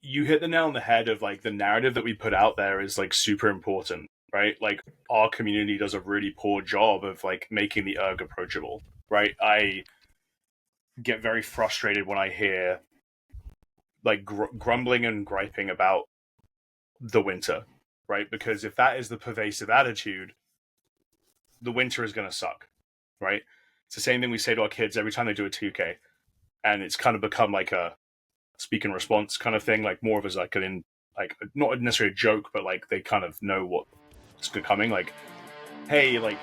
you hit the nail on the head of like the narrative that we put out there is like super important, right? Like our community does a really poor job of like making the erg approachable, right? I get very frustrated when I hear like grumbling and griping about the winter, right? Because if that is the pervasive attitude, the winter is going to suck, right? It's the same thing we say to our kids every time they do a 2K, and it's kind of become like a speak and response kind of thing, like more of as like like not necessarily a joke, but like they kind of know what's coming. Like, hey, like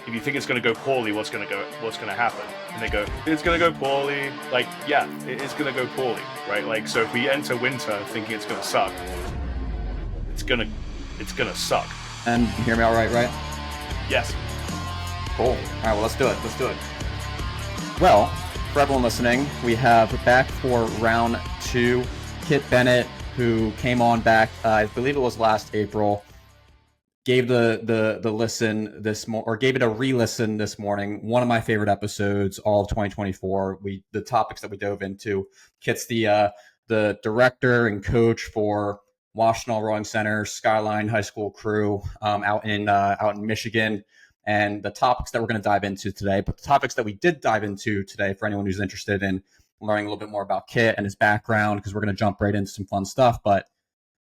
if you think it's going to go poorly, what's going to happen? And they go, it's going to go poorly. Like, yeah, it is going to go poorly, right? Like, so if we enter winter thinking it's going to suck, it's gonna suck. And you hear me all right? Yes. Cool. All right, well, let's do it. Well, for everyone listening, we have back for round 2, Kit Bennett, who came on back, I believe it was last April, gave the listen gave it a re-listen this morning. One of my favorite episodes, all of 2024. The topics that we dove into. Kit's the director and coach for Washtenaw Rowing Center, Skyline High School Crew, out in Michigan. And the topics that we're going to dive into today, but the topics that we did dive into today, for anyone who's interested in learning a little bit more about Kit and his background, because we're going to jump right into some fun stuff. But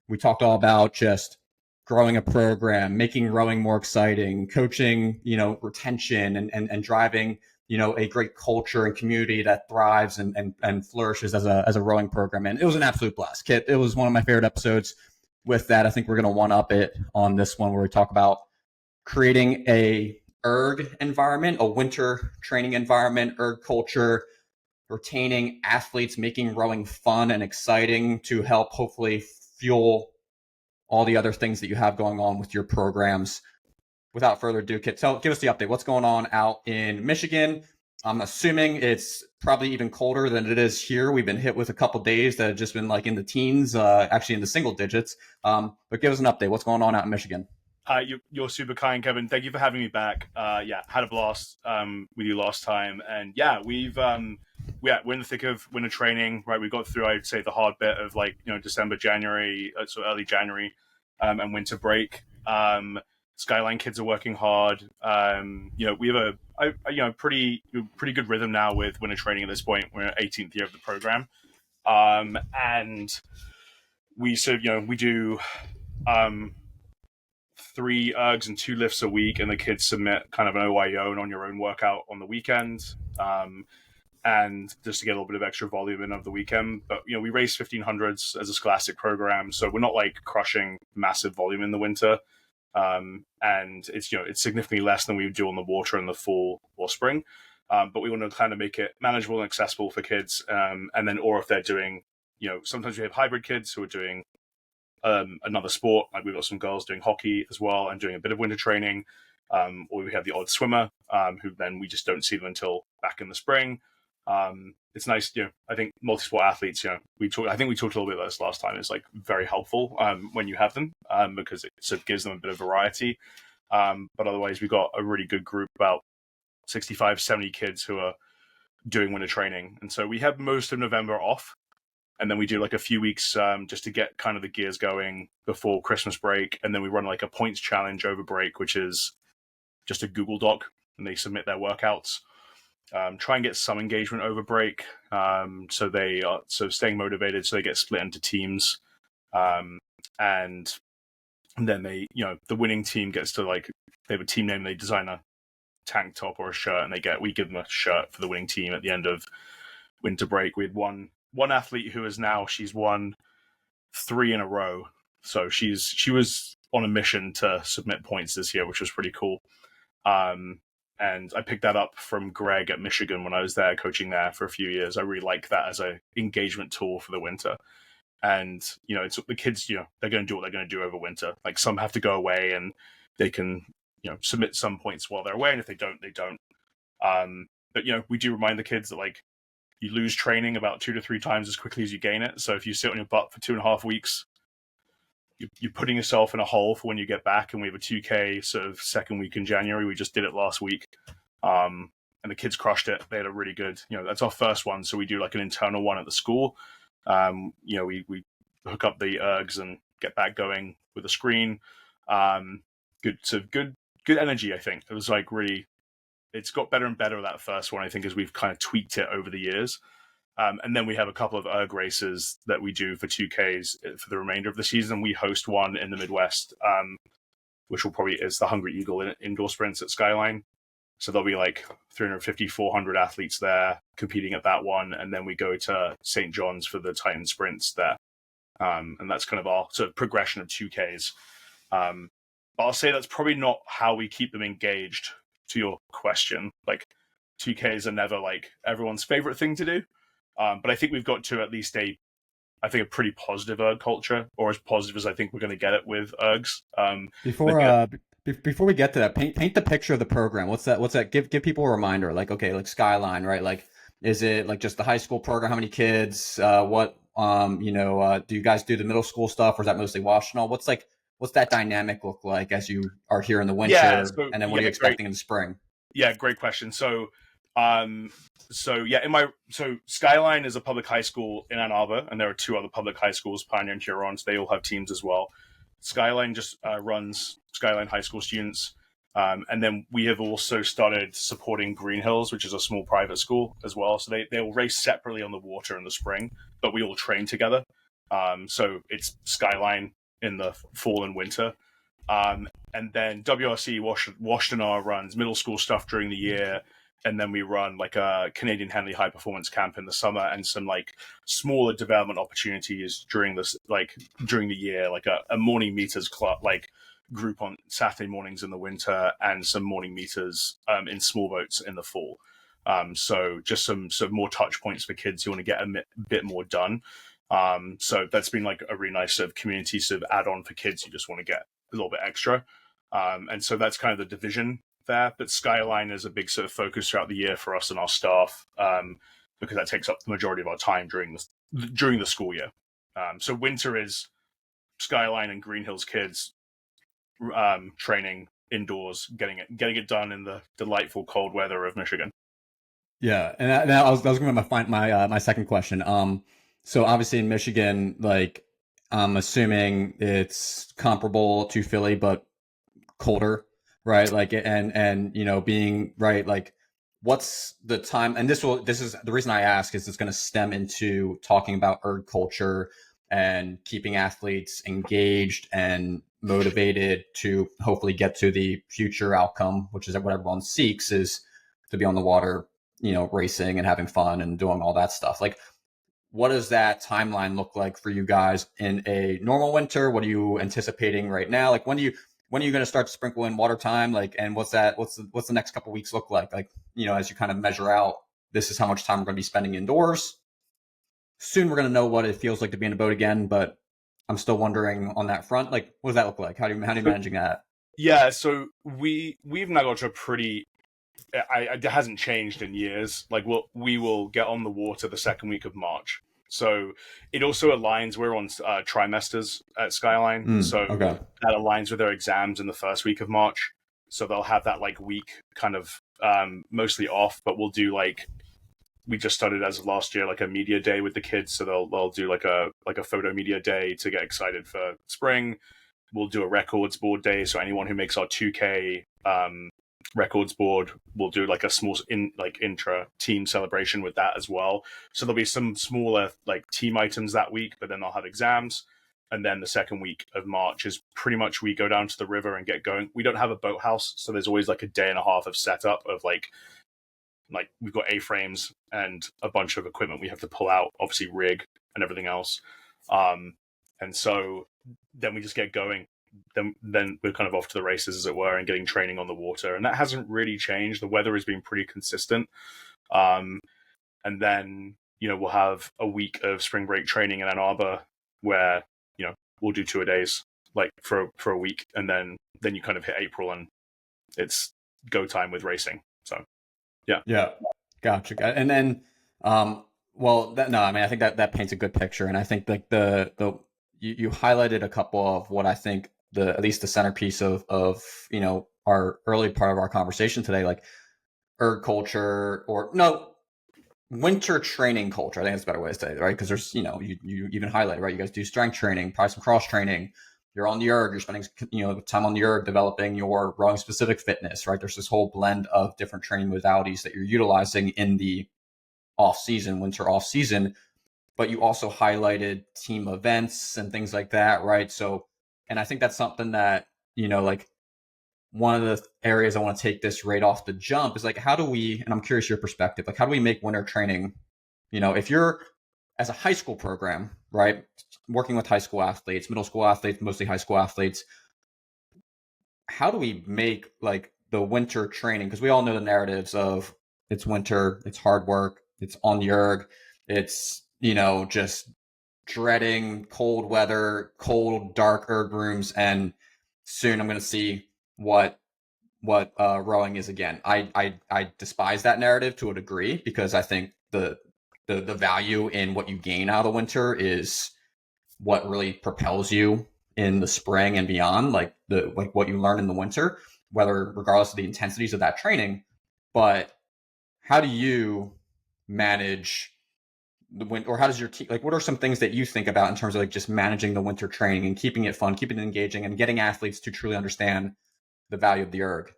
we talked all about just growing a program, making rowing more exciting, coaching, retention, and driving, a great culture and community that thrives and flourishes as a rowing program. And it was an absolute blast. Kit, it was one of my favorite episodes. With that, I think we're going to one-up it on this one, where we talk about creating a erg environment, a winter training environment, erg culture, retaining athletes, making rowing fun and exciting to help hopefully fuel all the other things that you have going on with your programs. Without further ado, Kit, give us the update. What's going on out in Michigan? I'm assuming it's probably even colder than it is here. We've been hit with a couple days that have just been like in the teens, actually in the single digits. But give us an update. What's going on out in Michigan? You're super kind, Kevin. Thank you for having me back. Had a blast with you last time, and we're in the thick of winter training. Right, we got through, I'd say, the hard bit of like December, January, so early January, and winter break. Skyline kids are working hard. We have a pretty good rhythm now with winter training at this point. We're in 18th year of the program, and we do 3 ergs and 2 lifts a week, and the kids submit kind of an OYO and on your own workout on the weekend, and just to get a little bit of extra volume in of the weekend. But we race 1500s as a scholastic program, so we're not like crushing massive volume in the winter, and it's significantly less than we would do on the water in the fall or spring. But we want to kind of make it manageable and accessible for kids, and then, or if they're doing, sometimes we have hybrid kids who are doing another sport. Like we've got some girls doing hockey as well and doing a bit of winter training, or we have the odd swimmer who then we just don't see them until back in the spring. It's nice, I think multi-sport athletes, I think we talked a little bit about this last time. It's like very helpful when you have them, because it sort of gives them a bit of variety. But otherwise, we got a really good group, about 65, 70 kids who are doing winter training. And so we have most of November off. And then we do like a few weeks just to get kind of the gears going before Christmas break. And then we run like a points challenge over break, which is just a Google Doc, and they submit their workouts. Try and get some engagement over break, so they are staying motivated. So they get split into teams, and then they, the winning team gets to they have a team name. They design a tank top or a shirt, and we give them a shirt for the winning team at the end of winter break. We had one athlete who she's won 3 in a row. So she was on a mission to submit points this year, which was pretty cool. And I picked that up from Greg at Michigan when I was there coaching there for a few years. I really like that as a engagement tool for the winter. And, it's the kids, they're going to do what they're going to do over winter. Like some have to go away and they can, submit some points while they're away. And if they don't, they don't. But, we do remind the kids that you lose training about 2 to 3 times as quickly as you gain it. So if you sit on your butt for 2.5 weeks, you're putting yourself in a hole for when you get back. And we have a 2K sort of second week in January. We just did it last week. And the kids crushed it. They had a really good, that's our first one. So we do like an internal one at the school. We hook up the ergs and get back going with the screen. Good energy. I think it was like really. It's got better and better that first one. I think as we've kind of tweaked it over the years. And then we have a couple of erg races that we do for 2Ks for the remainder of the season. We host one in the Midwest, which will probably is the Hungry Eagle indoor sprints at Skyline. So there'll be like 350, 400 athletes there competing at that one. And then we go to St. John's for the Titan sprints there. And that's kind of our sort of progression of 2Ks. But I'll say that's probably not how we keep them engaged, to your question. Like 2Ks are never like everyone's favorite thing to do. But I think we've got to at least a pretty positive erg culture, or as positive as I think we're going to get it with ergs. Before we get to that, paint the picture of the program. What's that? Give people a reminder. Like, okay, like Skyline, right? Like, is it like just the high school program? How many kids? Do you guys do the middle school stuff, or is that mostly Washtenaw? What's that dynamic look like as you are here in the winter, and then what are you expecting in the spring? Yeah, great question. So Skyline is a public high school in Ann Arbor, and there are 2 other public high schools, Pioneer and Huron. So they all have teams as well. Skyline just runs Skyline high school students, and then we have also started supporting Green Hills, which is a small private school as well. So they will race separately on the water in the spring, but we all train together. So it's Skyline in the fall and winter. And then WRC Washtenaw runs middle school stuff during the year. And then we run like a Canadian Henley high performance camp in the summer and some like smaller development opportunities during the year, like a morning meters club, like group on Saturday mornings in the winter and some morning meters in small boats in the fall. So just some more touch points for kids who want to get a bit more done. So that's been like a really nice sort of community sort of add on for kids who just want to get a little bit extra. And so that's kind of the division there, but Skyline is a big sort of focus throughout the year for us and our staff, because that takes up the majority of our time during the school year. So winter is Skyline and Green Hills kids training indoors, getting it done in the delightful cold weather of Michigan. Yeah, and I was going to my second question. So obviously in Michigan, like I'm assuming it's comparable to Philly, but colder. Right. Like, and, being right, like what's the time? And this is the reason I ask is it's going to stem into talking about erg culture and keeping athletes engaged and motivated to hopefully get to the future outcome, which is what everyone seeks, is to be on the water, racing and having fun and doing all that stuff. Like, what does that timeline look like for you guys in a normal winter? What are you anticipating right now? Like, when are you going to start to sprinkle in water time? Like, and what's the next couple of weeks look like? Like, as you kind of measure out, this is how much time we're going to be spending indoors. Soon we're going to know what it feels like to be in a boat again, but I'm still wondering on that front, like, what does that look like? How are you managing that? Yeah. So we've now got to a pretty, it hasn't changed in years. Like we will get on the water the second week of March. So it also aligns, we're on trimesters at Skyline. Okay. That aligns with their exams in the first week of March. So they'll have that like week kind of mostly off, but we'll do we just started as of last year, like a media day with the kids. So they'll do like a photo media day to get excited for spring. We'll do a records board day. So anyone who makes our 2K records board, we'll do like a small intra team celebration with that as well. So there'll be some smaller like team items that week, but then they'll have exams. And then the second week of March is pretty much we go down to the river and get going. We don't have a boathouse, so there's always like a day and a half of setup of like we've got A-frames and a bunch of equipment we have to pull out, obviously rig and everything else. And so then we just get going. Then we're kind of off to the races, as it were, and getting training on the water. And that hasn't really changed. The weather has been pretty consistent. And then, we'll have a week of spring break training in Ann Arbor where, we'll do 2-a-days like for a week. And then you kind of hit April and it's go time with racing. So, yeah. Yeah. Gotcha. And then, I think that paints a good picture. And I think like you highlighted a couple of what I think at least the centerpiece of our early part of our conversation today, like erg culture, or no, winter training culture. I think that's a better way to say it, right? Because there's, you even highlight, right? You guys do strength training, probably some cross training. You're on the erg. You're spending, time on the erg developing your rowing specific fitness, right? There's this whole blend of different training modalities that you're utilizing in the off season, winter off season. But you also highlighted team events and things like that, right? So, and I think that's something that, like one of the areas I want to take this right off the jump is like, how do we, and I'm curious your perspective, like how do we make winter training, if you're as a high school program, right, working with high school athletes, middle school athletes, mostly high school athletes, how do we make like the winter training? Because we all know the narratives of it's winter, it's hard work, it's on the erg, it's, just dreading cold weather, cold, dark erg rooms, and soon I'm going to see what rowing is again. I despise that narrative to a degree because I think the value in what you gain out of the winter is what really propels you in the spring and beyond, like what you learn in the winter, whether regardless of the intensities of that training. But how do you manage the winter, or how does your team, like, what are some things that you think about in terms of like just managing the winter training and keeping it fun, keeping it engaging, and getting athletes to truly understand the value of the erg?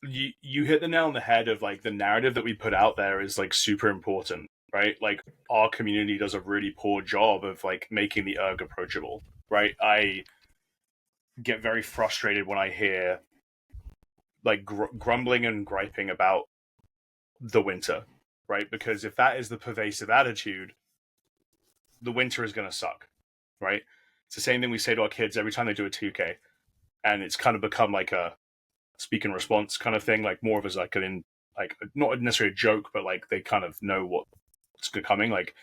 You hit the nail on the head of like the narrative that we put out there is like super important, right? Like our community does a really poor job of like making the erg approachable, right? I get very frustrated when I hear like grumbling and griping about the winter, right? Because if that is the pervasive attitude, the winter is going to suck, right? It's the same thing we say to our kids every time they do a 2K, and it's kind of become like a speak and response kind of thing, like more of as like like not necessarily a joke, but like they kind of know what's coming. Like,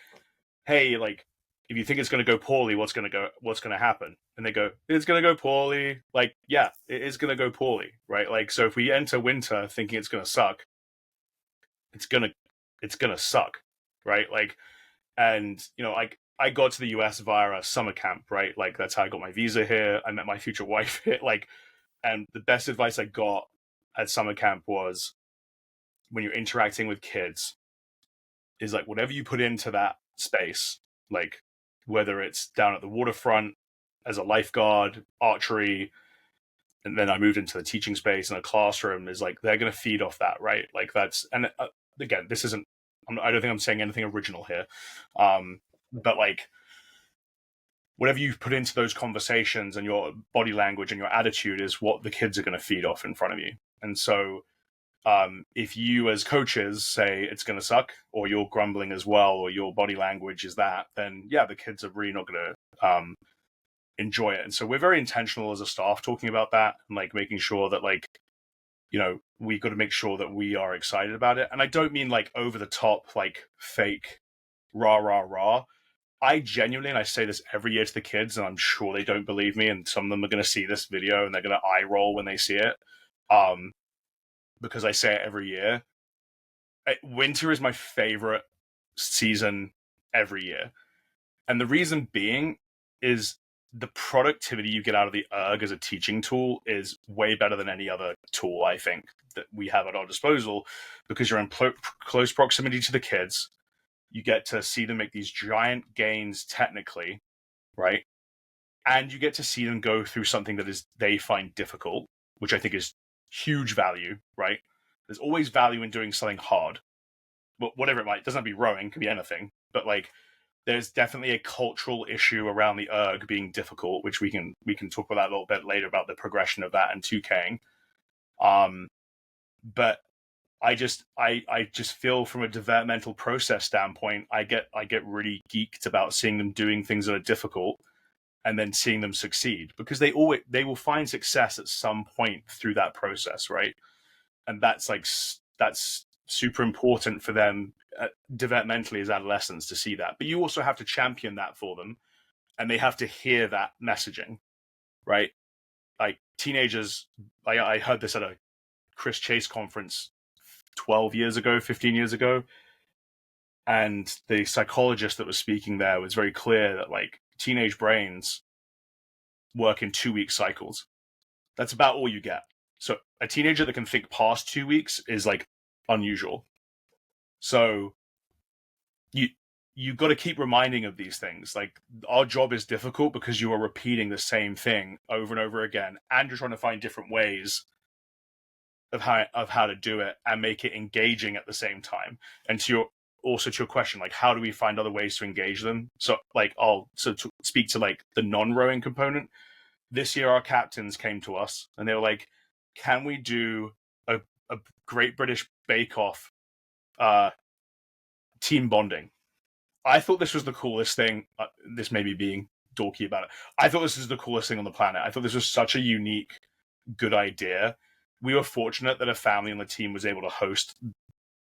hey, like if you think it's going to go poorly, what's going to happen? And they go, it's going to go poorly. Like, yeah, it is going to go poorly, right? Like, so if we enter winter thinking it's going to suck, it's gonna suck, right? Like, and like I got to the US via a summer camp, right? Like that's how I got my visa here. I met my future wife here, like, and the best advice I got at summer camp was when you're interacting with kids is like whatever you put into that space, like whether it's down at the waterfront as a lifeguard, archery, and then I moved into the teaching space in a classroom, is like they're going to feed off that, right? Like that's, and again, this isn't, I don't think I'm saying anything original here, but like whatever you put into those conversations and your body language and your attitude is what the kids are going to feed off in front of you. And so if you as coaches say it's going to suck, or you're grumbling as well, or your body language is that, then yeah, the kids are really not going to enjoy it. And so we're very intentional as a staff talking about that and like making sure that like, we got to make sure that we are excited about it. And I don't mean like over the top, like fake rah, rah, rah. I genuinely, and I say this every year to the kids, and I'm sure they don't believe me, and some of them are going to see this video and they're going to eye roll when they see it, because I say it every year. Winter is my favorite season every year. And the reason being is the productivity you get out of the erg as a teaching tool is way better than any other tool, I think, that we have at our disposal, because you're in close proximity to the kids. You get to see them make these giant gains technically, right? And you get to see them go through something that is they find difficult, which I think is huge value, right? There's always value in doing something hard, but whatever it might, it doesn't have to be rowing, it can be anything. But like, there's definitely a cultural issue around the erg being difficult, which we can talk about that a little bit later about the progression of that and 2King. But I just feel from a developmental process standpoint, I get really geeked about seeing them doing things that are difficult and then seeing them succeed, because they will find success at some point through that process, right? And that's super important for them developmentally as adolescents to see that. But you also have to champion that for them, and they have to hear that messaging, right? Like teenagers, I heard this at a Chris Chase conference 12 years ago, 15 years ago, and the psychologist that was speaking there was very clear that like teenage brains work in 2-week cycles. That's about all you get. So a teenager that can think past 2 weeks is like unusual. So you you got to keep reminding of these things. Like, our job is difficult because you are repeating the same thing over and over again, and you're trying to find different ways of how to do it and make it engaging at the same time. And to your question, like, how do we find other ways to engage them? So like, to speak to like the non-rowing component. This year, our captains came to us and they were like, "Can we do a Great British Bake Off team bonding?" I thought this was the coolest thing. This may be being dorky about it. I thought this was the coolest thing on the planet. I thought this was such a unique, good idea. We were fortunate that a family on the team was able to host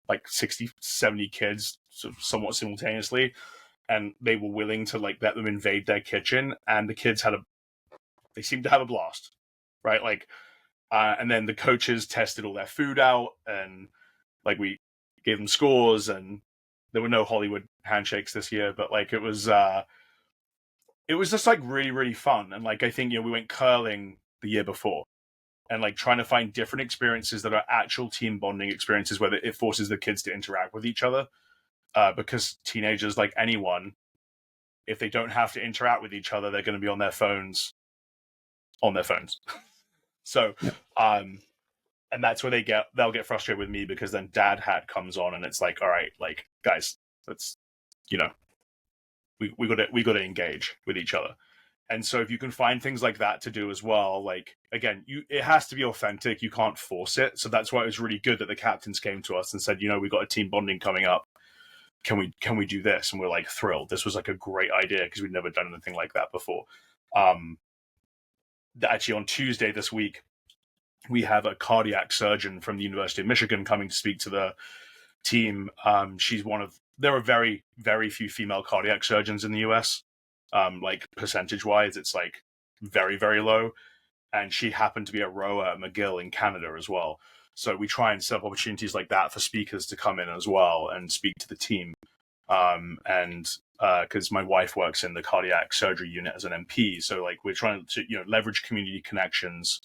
like 60, 70 kids somewhat simultaneously. And they were willing to like let them invade their kitchen. And the kids they seemed to have a blast, right? Like, and then the coaches tested all their food out, and like we gave them scores, and there were no Hollywood handshakes this year, but like it was just like really, really fun. And like, I think, we went curling the year before, and like trying to find different experiences that are actual team bonding experiences where it forces the kids to interact with each other. Because teenagers, like anyone, if they don't have to interact with each other, they're going to be on their phones. So, and that's where they'll get frustrated with me, because then dad hat comes on and it's like, all right, like, guys, let's, we got to engage with each other. And so if you can find things like that to do as well, like, again, it has to be authentic. You can't force it. So that's why it was really good that the captains came to us and said, we got a team bonding coming up. Can we do this? And we're like thrilled. This was like a great idea because we'd never done anything like that before. Actually, on Tuesday this week, we have a cardiac surgeon from the University of Michigan coming to speak to the team. There are very, very few female cardiac surgeons in the US. Like, percentage wise, it's like very, very low. And she happened to be a rower at McGill in Canada as well. So we try and set up opportunities like that for speakers to come in as well and speak to the team. And because my wife works in the cardiac surgery unit as an MP, so like we're trying to leverage community connections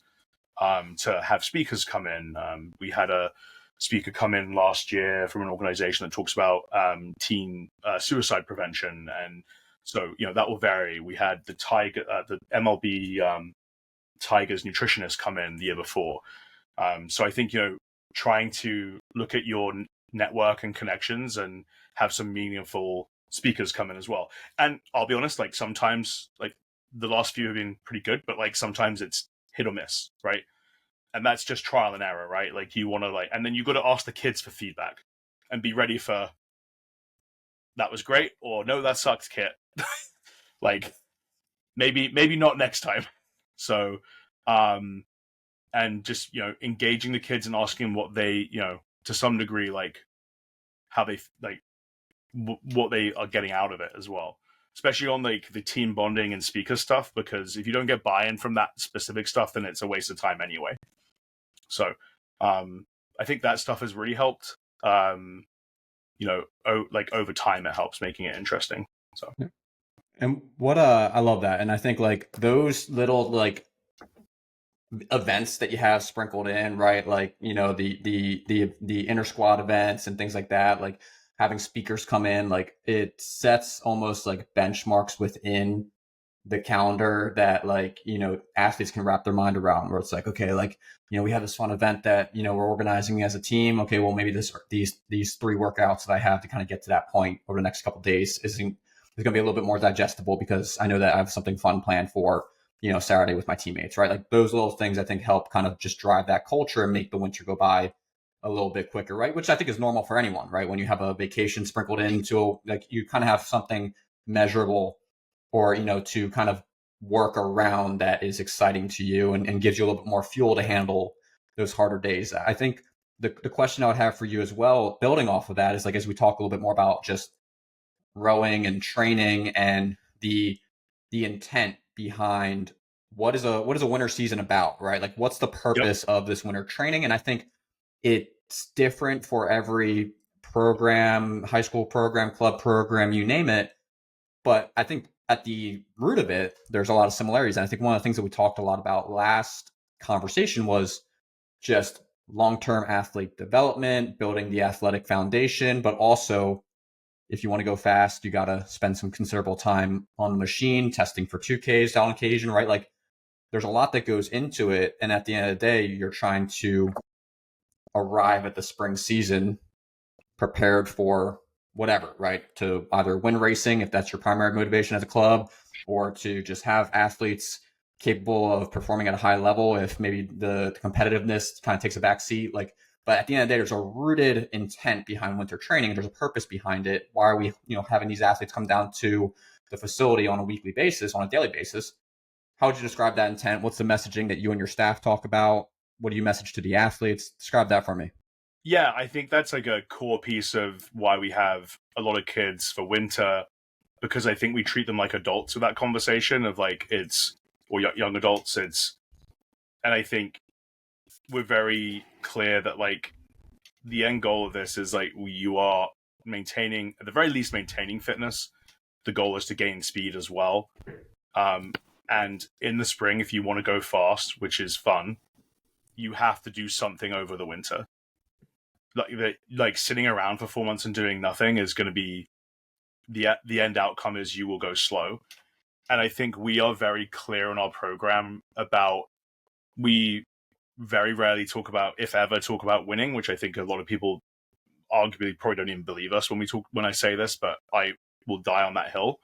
to have speakers come in. We had a speaker come in last year from an organization that talks about teen suicide prevention, and so that will vary. We had the MLB Tigers nutritionist come in the year before. So I think trying to look at your network and connections and have some meaningful speakers come in as well. And I'll be honest, like sometimes, like the last few have been pretty good, but like sometimes it's hit or miss, right? And that's just trial and error, right? Like you want to and then you got to ask the kids for feedback and be ready for, that was great, or no, that sucked, Kit. Like maybe not next time. So, and just engaging the kids and asking what they to some degree, like how they like what they are getting out of it as well, especially on like the team bonding and speaker stuff, because if you don't get buy-in from that specific stuff, then it's a waste of time anyway. So I think that stuff has really helped. Like over time it helps making it interesting. So and what I love that. And I think like those little like events that you have sprinkled in, right? Like, the inter squad events and things like that, like having speakers come in, like it sets almost like benchmarks within the calendar that like, athletes can wrap their mind around, where it's like, okay, like, we have this fun event that, we're organizing as a team. Okay, well, maybe these 3 workouts that I have to kind of get to that point over the next couple of days is going to be a little bit more digestible, because I know that I have something fun planned for, Saturday with my teammates, right? Like those little things I think help kind of just drive that culture and make the winter go by a little bit quicker, right? Which I think is normal for anyone, right? When you have a vacation sprinkled into like, you kind of have something measurable or, to kind of work around that is exciting to you and gives you a little bit more fuel to handle those harder days. I think the question I would have for you as well, building off of that, is like, as we talk a little bit more about just rowing and training and the intent behind what is a winter season about, right? Like what's the purpose of this winter training? And I think it's different for every program, high school program, club program, you name it. But I think at the root of it, there's a lot of similarities. And I think one of the things that we talked a lot about last conversation was just long-term athlete development, building the athletic foundation, but also if you want to go fast, you got to spend some considerable time on the machine, testing for 2Ks on occasion, right? Like there's a lot that goes into it. And at the end of the day, you're trying to arrive at the spring season prepared for whatever, right? To either win racing, if that's your primary motivation as a club, or to just have athletes capable of performing at a high level if maybe the competitiveness kind of takes a back seat. Like, but at the end of the day, there's a rooted intent behind winter training. There's a purpose behind it. Why are we, having these athletes come down to the facility on a weekly basis, on a daily basis? How would you describe that intent? What's the messaging that you and your staff talk about? What do you message to the athletes? Describe that for me. Yeah, I think that's like a core piece of why we have a lot of kids for winter, because I think we treat them like adults with that conversation of like or young adults. And I think we're very clear that like the end goal of this is like you are maintaining, at the very least, maintaining fitness. The goal is to gain speed as well. And in the spring, if you want to go fast, which is fun, you have to do something over the winter. Like sitting around for 4 months and doing nothing is going to be the end outcome is you will go slow. And I think we are very clear in our program about, we very rarely talk about, if ever, talk about winning, which I think a lot of people arguably probably don't even believe us when I say this, but I will die on that hill.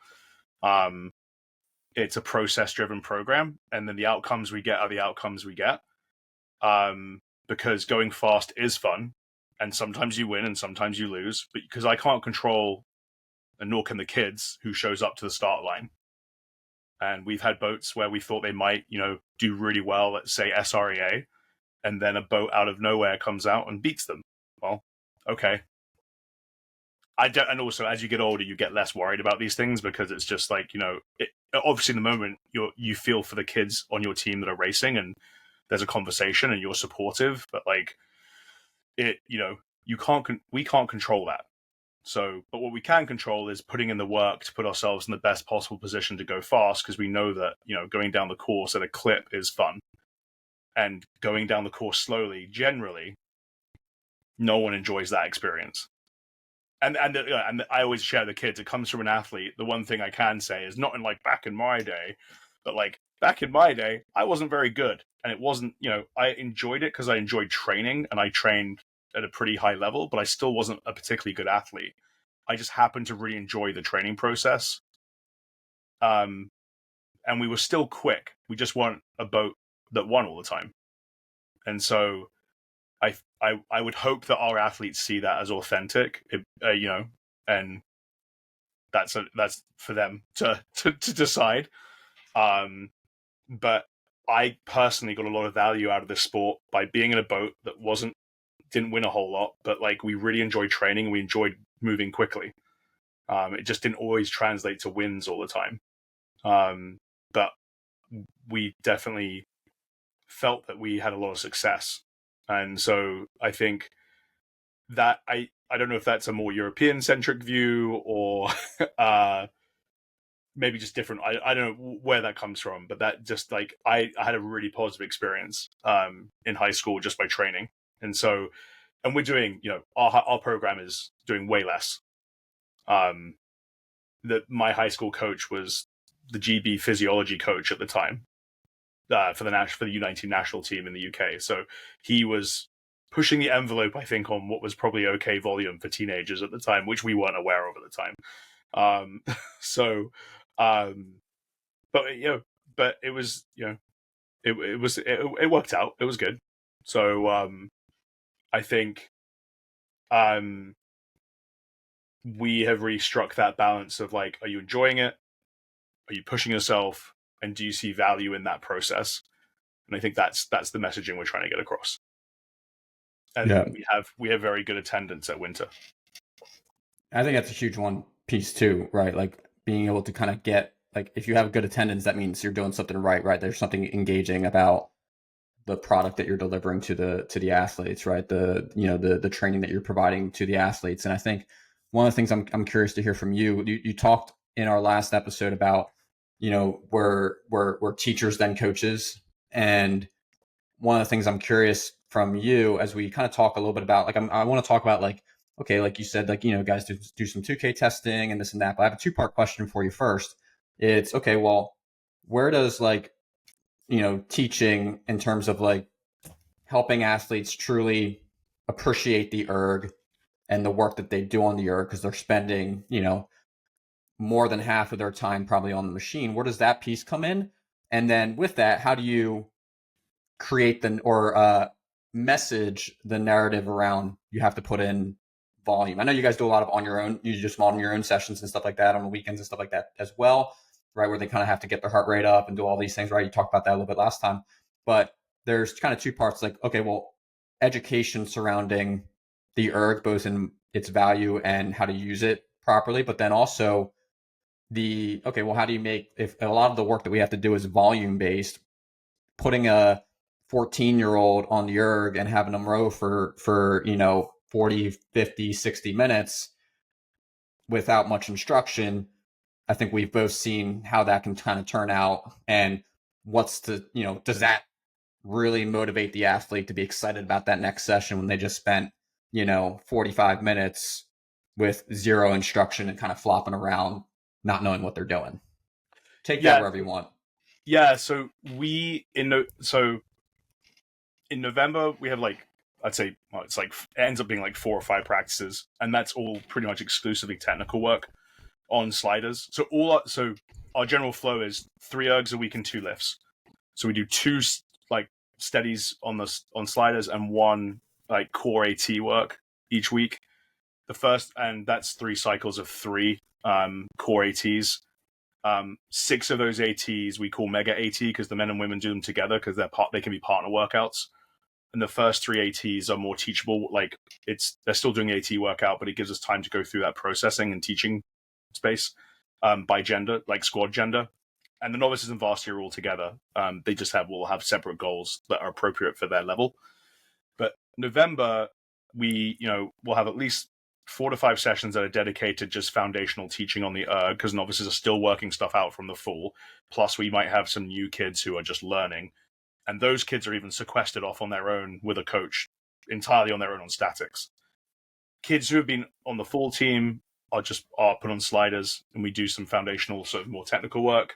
It's a process-driven program, and then the outcomes we get are the outcomes we get. Because going fast is fun, and sometimes you win and sometimes you lose, but because I can't control, and nor can the kids who shows up to the start line. And we've had boats where we thought they might, do really well, let's say SREA, and then a boat out of nowhere comes out and beats them. Well, okay. And also, as you get older, you get less worried about these things, because it's just like, obviously in the moment you feel for the kids on your team that are racing, and there's a conversation and you're supportive, but like we can't control that. So, but what we can control is putting in the work to put ourselves in the best possible position to go fast, because we know that, going down the course at a clip is fun. And going down the course slowly, generally, no one enjoys that experience. And I always share the kids, it comes from an athlete. The one thing I can say is, not in like back in my day, but like back in my day, I wasn't very good. And it wasn't, I enjoyed it because I enjoyed training, and I trained at a pretty high level, but I still wasn't a particularly good athlete. I just happened to really enjoy the training process. And we were still quick. We just weren't a boat that won all the time. And so I would hope that our athletes see that as authentic, and that's for them to decide. But I personally got a lot of value out of this sport by being in a boat that didn't win a whole lot, but like we really enjoyed training. We enjoyed moving quickly. It just didn't always translate to wins all the time. But we definitely felt that we had a lot of success. And so I think that I don't know if that's a more European centric view or maybe just different. I don't know where that comes from, but that just like I had a really positive experience in high school just by training. And so, and we're doing, our program is doing way less. My high school coach was the GB physiology coach at the time for the U19 national team in the UK. So he was pushing the envelope, I think, on what was probably okay volume for teenagers at the time, which we weren't aware of at the time. But it was, it worked out. It was good. So I think we have really struck that balance of like, are you enjoying it? Are you pushing yourself? And do you see value in that process? And I think that's the messaging we're trying to get across. And we have very good attendance at winter. I think that's a huge piece too, right? Like being able to kind of get, like, if you have good attendance, that means you're doing something right? There's something engaging about the product that you're delivering to the athletes, right? The training that you're providing to the athletes. And I think one of the things I'm curious to hear from you, you talked in our last episode about, we're teachers then coaches. And one of the things I'm curious from you, as we kind of talk a little bit about, like, I want to talk about like okay, like you said, like, guys do some 2K testing and this and that. But I have a two-part question for you first. It's okay, well, where does like, teaching in terms of like helping athletes truly appreciate the erg and the work that they do on the erg because they're spending, more than half of their time probably on the machine. Where does that piece come in? And then with that, how do you create message the narrative around you have to put in volume? I know you guys do a lot of on your own, you just on your own sessions and stuff like that on the weekends and stuff like that as well, right? Where they kind of have to get their heart rate up and do all these things, right? You talked about that a little bit last time, but there's kind of two parts. Like, okay, well, education surrounding the erg, both in its value and how to use it properly, but then also okay, well, how do you make, if a lot of the work that we have to do is volume based, putting a 14-year-old on the erg and having them row for 40, 50, 60 minutes without much instruction, I think we've both seen how that can kind of turn out. And does that really motivate the athlete to be excited about that next session when they just spent, 45 minutes with zero instruction and kind of flopping around, not knowing what they're doing? Take that wherever you want. Yeah, so in November we have like, I'd say, well, it ends up being like 4 or 5 practices, and that's all pretty much exclusively technical work on sliders. So our general flow is 3 ergs a week and 2 lifts. So we do 2 like steadies on sliders and 1 like core AT work each week. And that's 3 cycles of 3 core ATs. 6 of those ATs we call mega AT because the men and women do them together because they can be partner workouts. And the first 3 ATs are more teachable. Like they're still doing AT workout, but it gives us time to go through that processing and teaching space by gender, like squad gender. And the novices and varsity are all together. They just will have separate goals that are appropriate for their level. But November, we'll have at least 4 to 5 sessions that are dedicated to just foundational teaching on the erg because novices are still working stuff out from the fall. Plus, we might have some new kids who are just learning. And those kids are even sequestered off on their own with a coach, entirely on their own on statics. Kids who have been on the full team are put on sliders, and we do some foundational, sort of more technical work.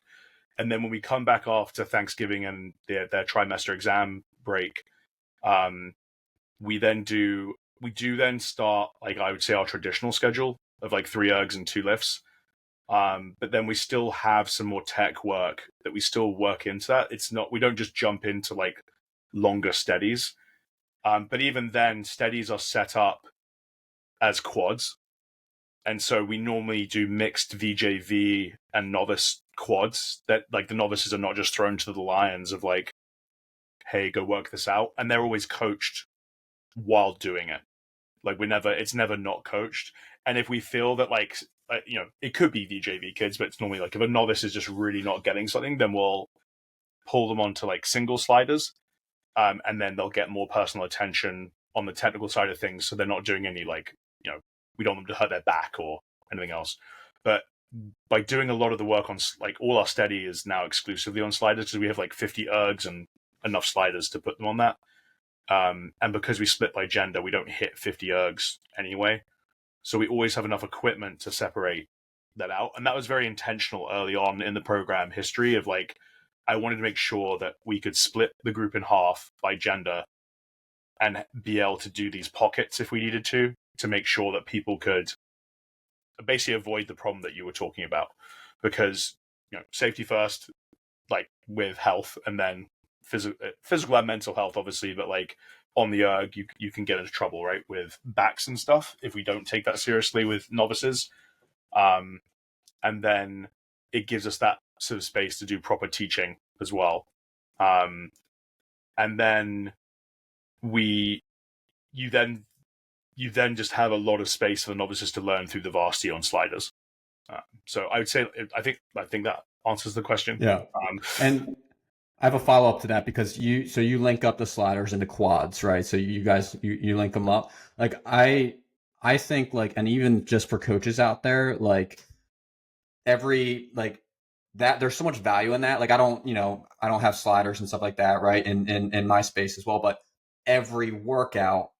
And then when we come back after Thanksgiving and their trimester exam break, we do then start, like, I would say, our traditional schedule of like 3 ergs and 2 lifts. But then we still have some more tech work that we still work into that. We don't just jump into like longer steadies. But even then, steadies are set up as quads. And so we normally do mixed VJV and novice quads that like the novices are not just thrown to the lions of like, hey, go work this out. And they're always coached while doing it. Like it's never not coached. And if we feel that like, it could be VJV kids, but it's normally like if a novice is just really not getting something, then we'll pull them onto like single sliders. And then they'll get more personal attention on the technical side of things. So they're not doing any like, we don't want them to hurt their back or anything else. But by doing a lot of the work on like all our steady is now exclusively on sliders because we have like 50 ergs and enough sliders to put them on that. And because we split by gender, we don't hit 50 ergs anyway. So we always have enough equipment to separate that out. And that was very intentional early on in the program history of like, I wanted to make sure that we could split the group in half by gender and be able to do these pockets if we needed to make sure that people could basically avoid the problem that you were talking about. Because, safety first, like with health, and then physical and mental health, obviously, but like on the erg, you can get into trouble, right, with backs and stuff if we don't take that seriously with novices. And then it gives us that sort of space to do proper teaching as well. And then you then just have a lot of space for the novices to learn through the varsity on sliders. So I would say, I think that answers the question. Yeah. And I have a follow up to that because you link up the sliders into quads, right? So you guys, you link them up. Like I think like, and even just for coaches out there, like that there's so much value in that. Like I don't have sliders and stuff like that, right? In my space as well, but every workout,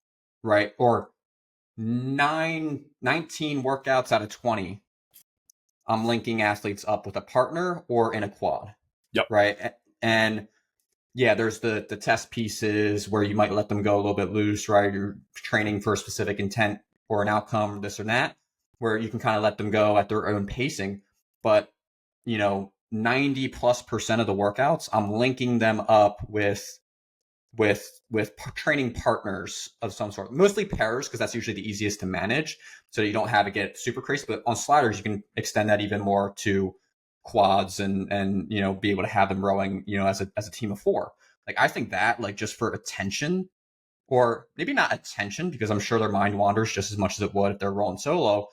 right? Or 19 workouts out of 20, I'm linking athletes up with a partner or in a quad. Yep. Right. And yeah, there's the test pieces where you might let them go a little bit loose, right? You're training for a specific intent or an outcome, this or that, where you can kind of let them go at their own pacing. But, 90+% of the workouts, I'm linking them up with training partners of some sort, mostly pairs, because that's usually the easiest to manage, so you don't have to get super crazy. But on sliders, you can extend that even more to quads and be able to have them rowing as a team of four. Like, I think that, like, just for attention, or maybe not attention, because I'm sure their mind wanders just as much as it would if they're rolling solo,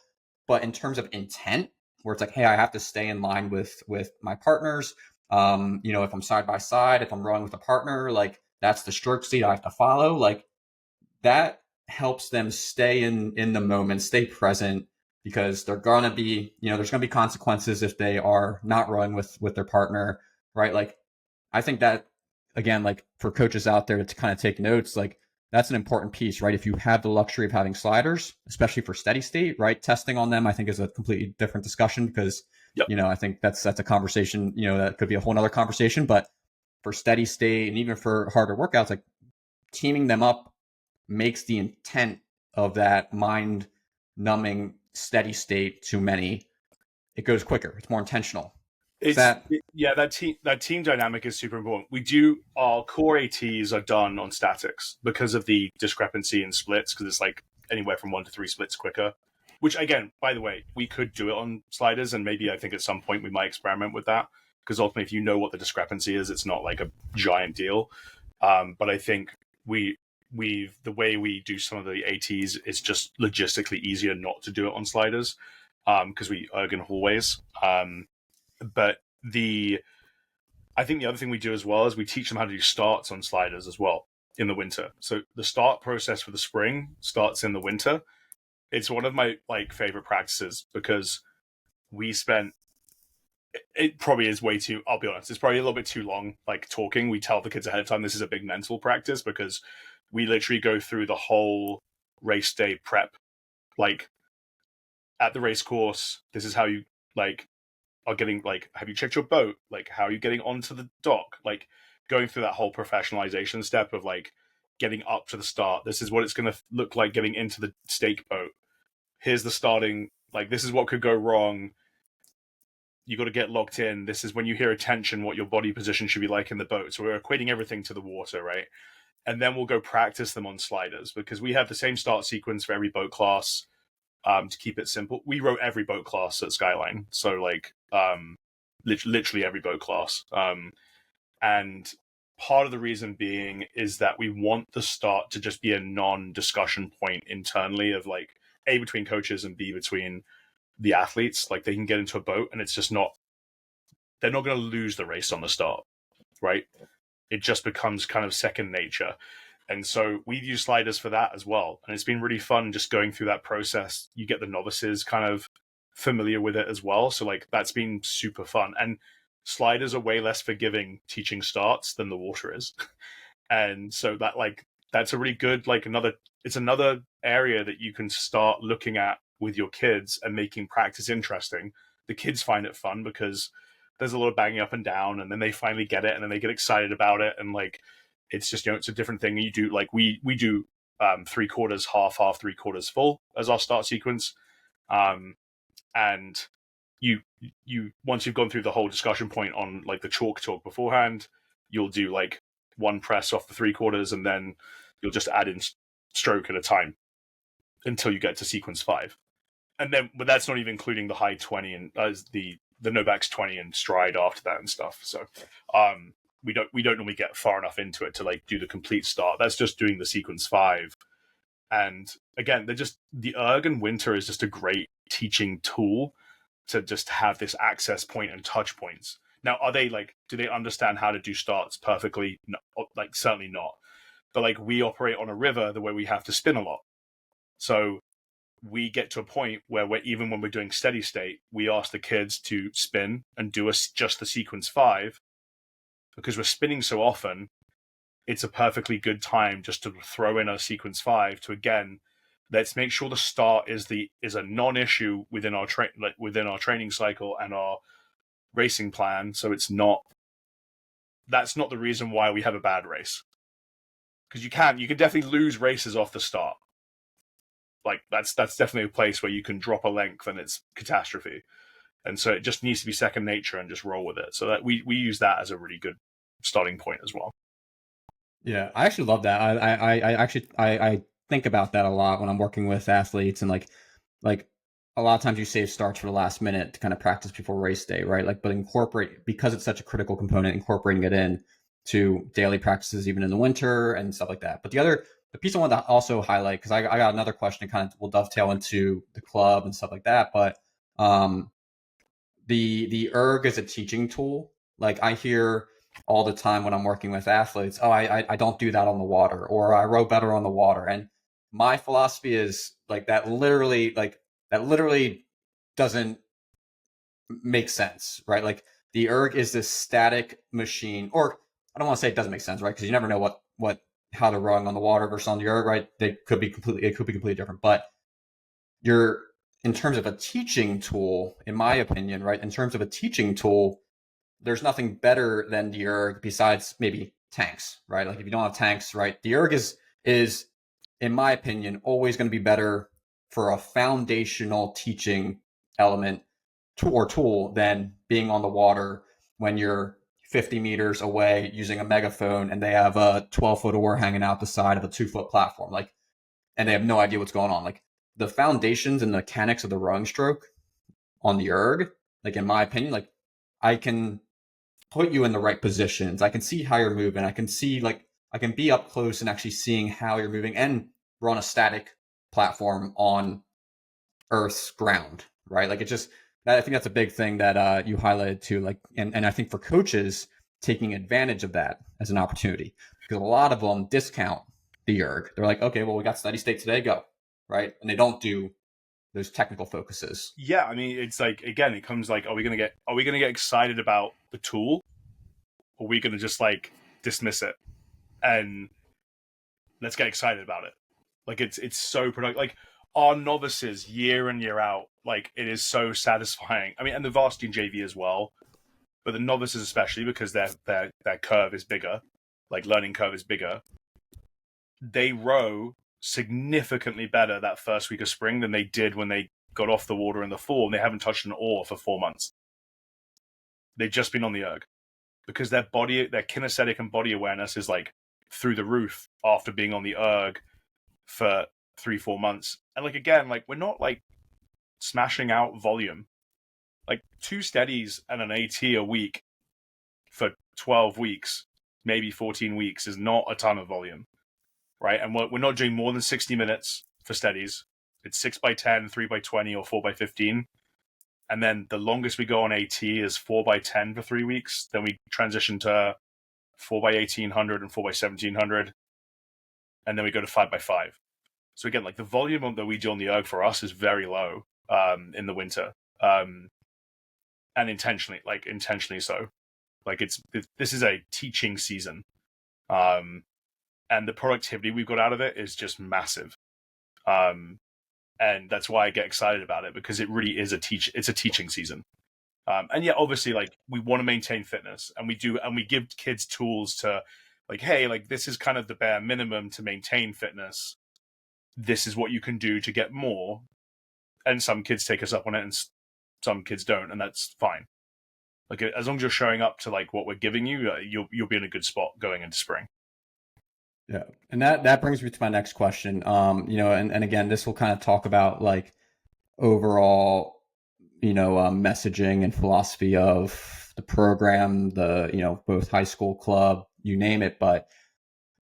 but in terms of intent, where it's like, hey, I have to stay in line with my partners. If I'm side by side, if I'm rowing with a partner, like, that's the stroke seat I have to follow. Like, that helps them stay in the moment, stay present, because they're gonna be, there's gonna be consequences if they are not rowing with their partner, right? Like, I think that, again, like, for coaches out there to kind of take notes, like, that's an important piece, right? If you have the luxury of having sliders, especially for steady state, right? Testing on them, I think, is a completely different discussion, because, Yep. I think that's a conversation, that could be a whole nother conversation. But for steady state and even for harder workouts, like, teaming them up makes the intent of that mind numbing steady state too many. It goes quicker. It's more intentional. That team dynamic is super important. We do, our core ATs are done on statics because of the discrepancy in splits, because it's like anywhere from 1 to 3 splits quicker. Which, again, by the way, we could do it on sliders, and maybe I think at some point we might experiment with that, because ultimately, if you know what the discrepancy is, it's not like a giant deal. But I think the way we do some of the ATs, it's just logistically easier not to do it on sliders, because we erg in hallways. But I think the other thing we do as well is we teach them how to do starts on sliders as well in the winter. So the start process for the spring starts in the winter. It's one of my favorite practices, because we spent, it probably is way too, I'll be honest, it's probably a little bit too long talking. We tell the kids ahead of time this is a big mental practice, because we literally go through the whole race day prep. At the race course, this is how you are getting, have you checked your boat? How are you getting onto the dock? Going through that whole professionalization step of getting up to the start. This is what it's going to look like getting into the stake boat. Here's the starting, this is what could go wrong. You got to get locked in. This is when you hear attention, what your body position should be like in the boat. So we're equating everything to the water, right? And then we'll go practice them on sliders, because we have the same start sequence for every boat class. To keep it simple, we wrote every boat class at Skyline, so literally every boat class. And part of the reason being is that we want the start to just be a non-discussion point internally of A, between coaches, and B, between the athletes. They can get into a boat and it's just not, they're not going to lose the race on the start, right? It just becomes kind of second nature. And so we've used sliders for that as well. And it's been really fun just going through that process. You get the novices kind of familiar with it as well. So that's been super fun. And sliders are way less forgiving teaching starts than the water is. And so that's a really good, it's another area that you can start looking at with your kids and making practice interesting. The kids find it fun because there's a lot of banging up and down, and then they finally get it, and then they get excited about it. And it's just, it's a different thing. You do we do 3/4 half, 3/4 full as our start sequence. And you once you've gone through the whole discussion point on the chalk talk beforehand, you'll do one press off the 3/4, and then you'll just add in stroke at a time until you get to sequence 5. And then, but that's not even including the high 20 and the no backs 20 and stride after that and stuff. So we don't normally get far enough into it to do the complete start. That's just doing the sequence 5. And again, the erg and winter is just a great teaching tool to just have this access point and touch points. Now, are they do they understand how to do starts perfectly? No, certainly not. But we operate on a river the way we have to spin a lot. So we get to a point where even when we're doing steady state, we ask the kids to spin and do just the sequence 5, because we're spinning so often. It's a perfectly good time just to throw in a sequence 5 to, again, let's make sure the start is a non-issue within our training cycle and our racing plan. So that's not the reason why we have a bad race. Because you can definitely lose races off the start. Like that's definitely a place where you can drop a length and it's catastrophe. And so it just needs to be second nature and just roll with it. So that we use that as a really good starting point as well. Yeah, I actually love that. I think about that a lot when I'm working with athletes, and like a lot of times you save starts for the last minute to kind of practice before race day, right? Like, but incorporate, because it's such a critical component, incorporating it in to daily practices, even in the winter and stuff like that. But the piece I wanted to also highlight, because I got another question, kind of will dovetail into the club and stuff like that. But the erg is a teaching tool. Like I hear all the time when I'm working with athletes, oh, I don't do that on the water, or I row better on the water. And my philosophy is like that literally doesn't make sense, right? Like the erg is this static machine, or I don't want to say it doesn't make sense, right? Because you never know how they're rowing on the water versus on the erg, right? It could be completely different. But you're, in terms of a teaching tool, in my opinion, right? In terms of a teaching tool, there's nothing better than the erg besides maybe tanks, right? Like if you don't have tanks, right? The erg is in my opinion always going to be better for a foundational teaching element tool than being on the water when you're 50 meters away using a megaphone and they have a 12-foot oar hanging out the side of a 2-foot platform, like, and they have no idea what's going on. Like the foundations and mechanics of the rowing stroke on the erg, like in my opinion, like I can put you in the right positions. I can see how you're moving. I can see, like, I can be up close and actually seeing how you're moving, and we're on a static platform on Earth's ground, right? Like it just, I think that's a big thing that you highlighted too. Like, and I think for coaches taking advantage of that as an opportunity, because a lot of them discount the erg. They're like, okay, well, we got steady state today, go, right? And they don't do those technical focuses. Yeah, I mean, it's like, again, it comes like, are we gonna get excited about the tool, or are we gonna just like dismiss it and let's get excited about it? Like it's so productive. Like our novices year in year out, like it is so satisfying. I mean, and the varsity and JV as well, but the novices especially, because their curve is bigger, like learning curve is bigger. They row significantly better that first week of spring than they did when they got off the water in the fall, and they haven't touched an oar for 4 months. They've just been on the erg because their kinesthetic and body awareness is like through the roof after being on the erg for 3-4 months. And like, again, like we're not like smashing out volume. Like 2 steadies and an AT a week for 12 weeks, maybe 14 weeks is not a ton of volume, right? And we're not doing more than 60 minutes for steadies. It's 6x10, 3x20, or 4x15. And then the longest we go on AT is 4x10 for 3 weeks. Then we transition to 4x1800 and 4x1700. And then we go to 5x5. So again, like the volume that we do on the erg for us is very low in the winter. And intentionally so. Like this is a teaching season. And the productivity we've got out of it is just massive. And that's why I get excited about it, because it really is it's a teaching season. And yeah, obviously, like we want to maintain fitness, and we give kids tools to, like, hey, like this is kind of the bare minimum to maintain fitness. This is what you can do to get more. And some kids take us up on it, and some kids don't, and that's fine. Like as long as you're showing up to like what we're giving you, you'll be in a good spot going into spring. Yeah. And that brings me to my next question. And again, this will kind of talk about like overall, messaging and philosophy of the program, both high school, club, you name it. But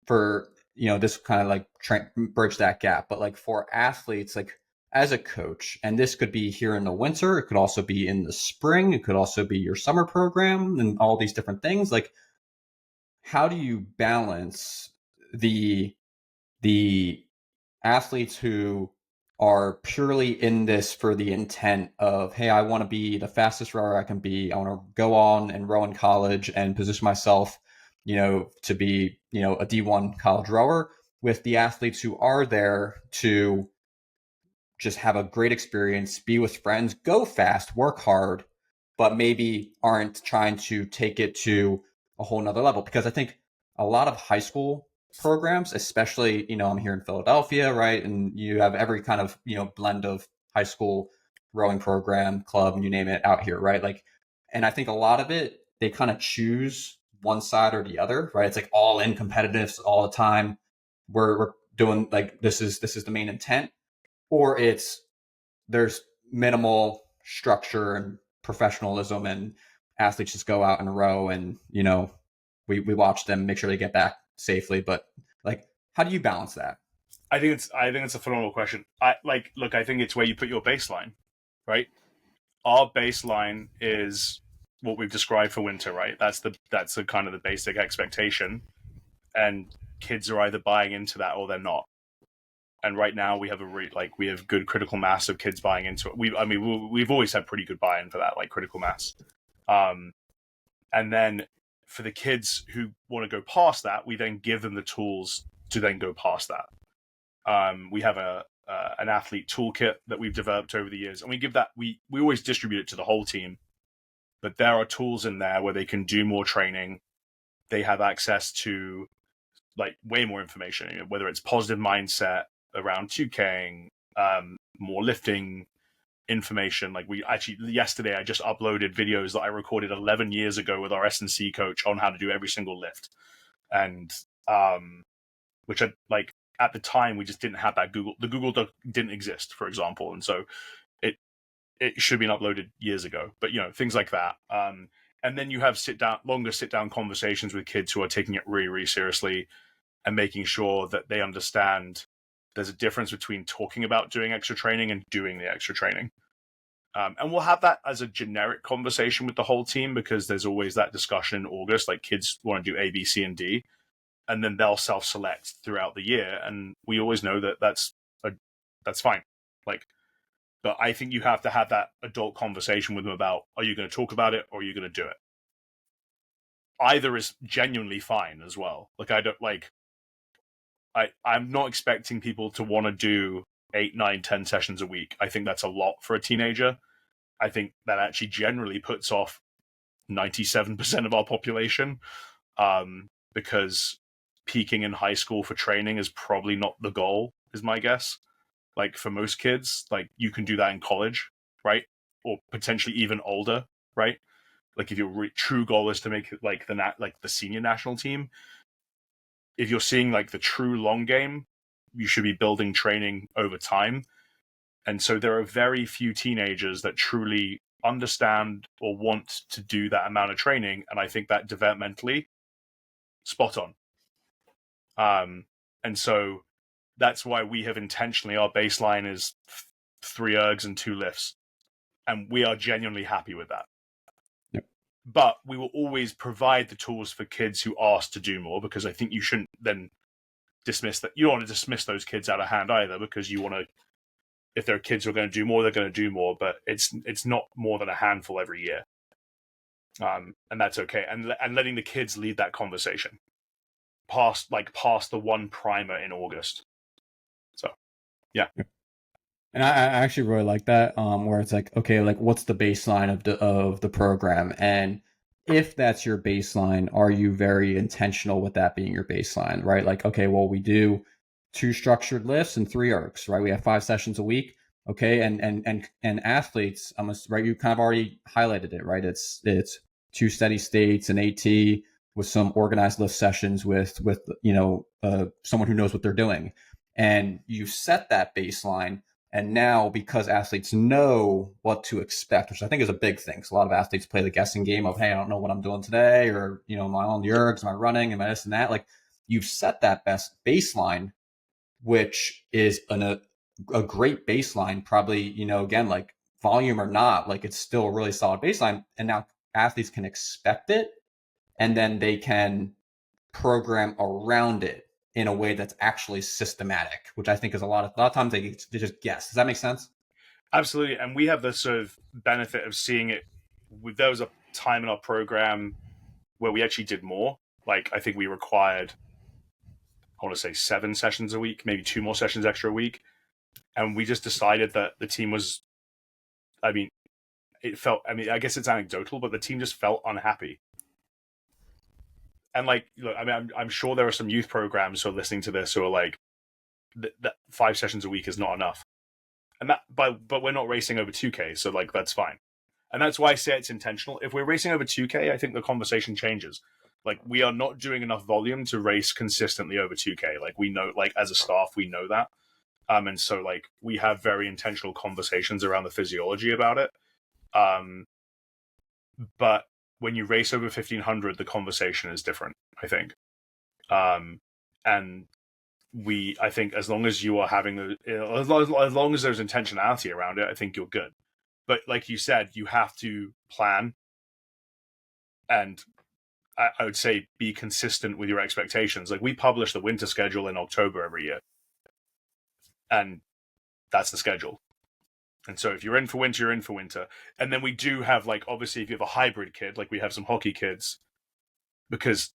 for, this kind of like bridge that gap. But like for athletes, like as a coach, and this could be here in the winter, it could also be in the spring, it could also be your summer program and all these different things. Like, how do you balance the athletes who are purely in this for the intent of, hey, I want to be the fastest rower I can be. I want to go on and row in college and position myself, to be, a D1 college rower, with the athletes who are there to just have a great experience, be with friends, go fast, work hard, but maybe aren't trying to take it to a whole nother level. Because I think a lot of high school programs, especially, I'm here in Philadelphia, right? And you have every kind of, blend of high school rowing program, club, you name it out here, right? Like, and I think a lot of it, they kind of choose one side or the other, right? It's like all in competitiveness all the time. We're doing like, this is the main intent, or it's there's minimal structure and professionalism, and athletes just go out in a row, and we watch them, make sure they get back safely. But like, how do you balance that? I think it's a phenomenal question. I think it's where you put your baseline, right? Our baseline is what we've described for winter, right? That's the kind of the basic expectation, and kids are either buying into that or they're not. And right now we have we have good critical mass of kids buying into it. We've always had pretty good buy-in for that, like critical mass. And then for the kids who want to go past that, we then give them the tools to then go past that. We have an athlete toolkit that we've developed over the years, and we give that we always distribute it to the whole team. But there are tools in there where they can do more training. They have access to like way more information, whether it's positive mindset around 2King, more lifting information. Like we actually yesterday, I just uploaded videos that I recorded 11 years ago with our S&C coach on how to do every single lift, and which I like at the time we just didn't have that the Google Doc didn't exist, for example, and so it should have been uploaded years ago. But things like that. And then you have longer sit down conversations with kids who are taking it really, really seriously and making sure that they understand there's a difference between talking about doing extra training and doing the extra training. And we'll have that as a generic conversation with the whole team, because there's always that discussion in August, like kids want to do A, B, C, and D, and then they'll self-select throughout the year. And we always know that that's fine. But I think you have to have that adult conversation with them about, are you going to talk about it or are you going to do it? Either is genuinely fine as well. I'm not expecting people to want to do 8, 9, 10 sessions a week. I think that's a lot for a teenager. I think that actually generally puts off 97% of our population, because peaking in high school for training is probably not the goal, is my guess. Like for most kids, like you can do that in college, right? Or potentially even older, right? Like if your true goal is to make it like the senior national team, if you're seeing like the true long game, you should be building training over time. And so there are very few teenagers that truly understand or want to do that amount of training. And I think that developmentally, spot on. And so that's why we have intentionally, our baseline is 3 ergs and 2 lifts. And we are genuinely happy with that. Yep. But we will always provide the tools for kids who ask to do more, because I think you shouldn't then dismiss that. You don't want to dismiss those kids out of hand either, because you want to, if there are kids who are going to do more, they're going to do more, but it's not more than a handful every year. And that's okay. And letting the kids lead that conversation past the one primer in August. So, yeah. And I actually really like that, where it's like, okay, like what's the baseline of the program, and if that's your baseline, are you very intentional with that being your baseline, right? Like, okay, well, we do 2 structured lifts and 3 ergs, right? We have 5 sessions a week, okay, and athletes, right? You kind of already highlighted it, right? It's 2 steady states and AT with some organized lift sessions with someone who knows what they're doing, and you set that baseline. And now, because athletes know what to expect, which I think is a big thing, because a lot of athletes play the guessing game of, hey, I don't know what I'm doing today, or, am I on the ergs, am I running, am I this and that? Like, you've set that best baseline, which is a great baseline, probably, again, like volume or not, like it's still a really solid baseline. And now athletes can expect it, and then they can program around it in a way that's actually systematic, which I think is a lot of times they just guess. Does that make sense? Absolutely. And we have the sort of benefit of seeing it. There was a time in our program where we actually did more. Like, I think we required, I want to say 7 sessions a week, maybe 2 more sessions extra a week. And we just decided that the team was, I mean, I guess it's anecdotal, but the team just felt unhappy. And like, look, I mean, I'm sure there are some youth programs who are listening to this who are like, that 5 sessions a week is not enough. And but we're not racing over 2K, so like, that's fine. And that's why I say it's intentional. If we're racing over 2K, I think the conversation changes. Like, we are not doing enough volume to race consistently over 2K. Like, we know, like, as a staff, we know that. And so, like, we have very intentional conversations around the physiology about it. But when you race over 1500, the conversation is different, I think. And I think as long as you are having as long as there's intentionality around it, I think you're good. But like you said, you have to plan, and I would say be consistent with your expectations. Like, we publish the winter schedule in October every year, and that's the schedule. And so if you're in for winter, you're in for winter. And then we do have, like, obviously, if you have a hybrid kid, like we have some hockey kids, because,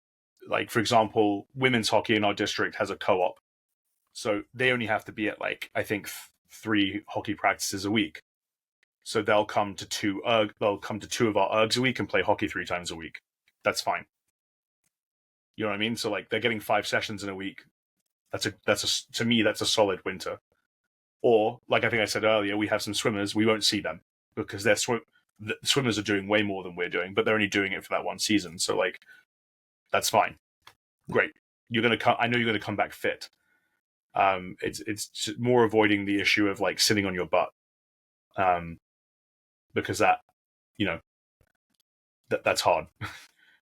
like, for example, women's hockey in our district has a co-op. So they only have to be at, like, I think 3 hockey practices a week. So they'll come to 2 of our ergs a week and play hockey 3 times a week. That's fine. You know what I mean? So, like, they're getting 5 sessions in a week. To me, that's a solid winter. Or, like I think I said earlier, we have some swimmers. We won't see them because the swimmers are doing way more than we're doing, but they're only doing it for that one season. So, like, that's fine. Great. You're gonna come. I know you're gonna come back fit. It's more avoiding the issue of, like, sitting on your butt, because that, you know, that's hard.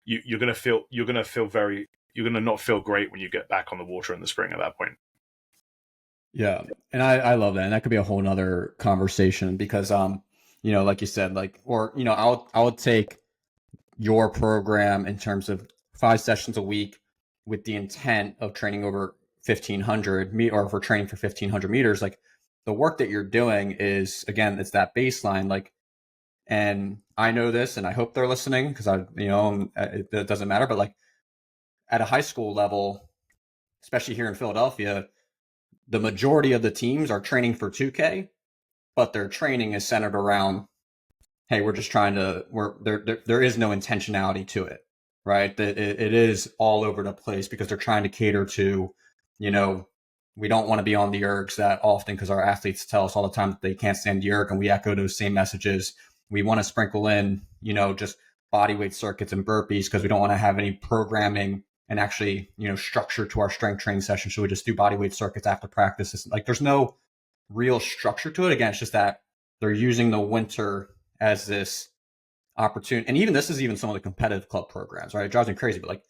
You're gonna not feel great when you get back on the water in the spring at that point. Yeah. And I love that. And that could be a whole nother conversation because, you know, like you said, like, or, you know, I would take your program in terms of 5 sessions a week with the intent of training over 1500 or for training for 1500 meters. Like, the work that you're doing is, again, it's that baseline, like, and I know this, and I hope they're listening because it doesn't matter. But, like, at a high school level, especially here in Philadelphia, the majority of the teams are training for 2K, but their training is centered around, hey, we're just trying to, there is no intentionality to it, right? It is all over the place because they're trying to cater to, you know, we don't want to be on the ergs that often because our athletes tell us all the time that they can't stand the erg, and we echo those same messages. We want to sprinkle in, you know, just body weight circuits and burpees because we don't want to have any programming and actually, you know, structure to our strength training session. So we just do body weight circuits after practice. It's like, there's no real structure to it. Again, it's just that they're using the winter as this opportunity. And even this is even some of the competitive club programs, right? It drives me crazy, but, like,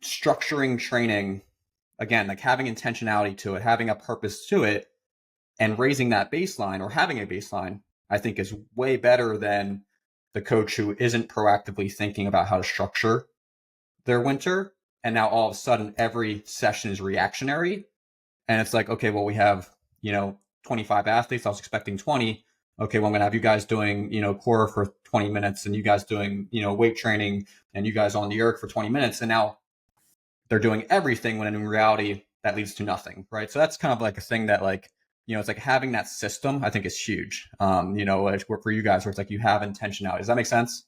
structuring training, again, like, having intentionality to it, having a purpose to it, and raising that baseline or having a baseline, I think is way better than the coach who isn't proactively thinking about how to structure their winter. And now all of a sudden every session is reactionary. And it's like, okay, well, we have, you know, 25 athletes. I was expecting 20. Okay, well, I'm going to have you guys doing, you know, core for 20 minutes and you guys doing, you know, weight training and you guys on the erg for 20 minutes. And now they're doing everything when in reality that leads to nothing, right? So that's kind of like a thing that, like, you know, it's like having that system, I think, is huge. You know, like, for you guys, where it's like you have intentionality. Does that make sense?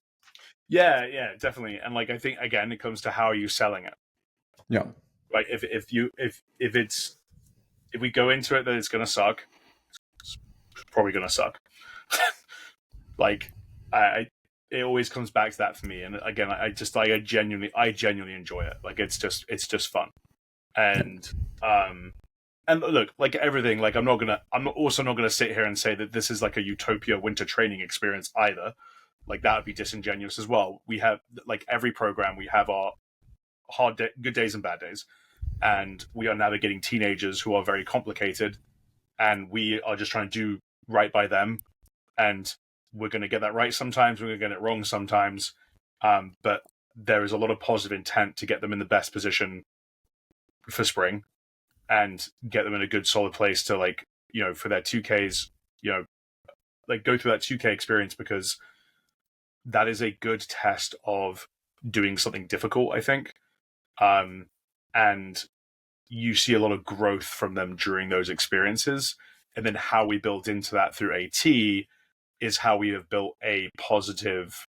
Yeah, definitely. And, like, I think, again, it comes to how are you selling it. Yeah. Like, if we go into it that it's gonna suck, it's probably gonna suck. Like, it always comes back to that for me. And again, I genuinely enjoy it. Like, it's just fun. And look, like everything, like, I'm also not gonna sit here and say that this is like a utopia winter training experience either. Like, that would be disingenuous as well. We have, like, every program, we have our good days and bad days, and we are navigating teenagers who are very complicated, and we are just trying to do right by them, and we're going to get that right sometimes, we're going to get it wrong sometimes, but there is a lot of positive intent to get them in the best position for spring and get them in a good solid place to, like, you know, for their 2Ks, you know, like, go through that 2K experience, because that is a good test of doing something difficult, I think. And you see a lot of growth from them during those experiences. And then how we build into that through AT is how we have built a positive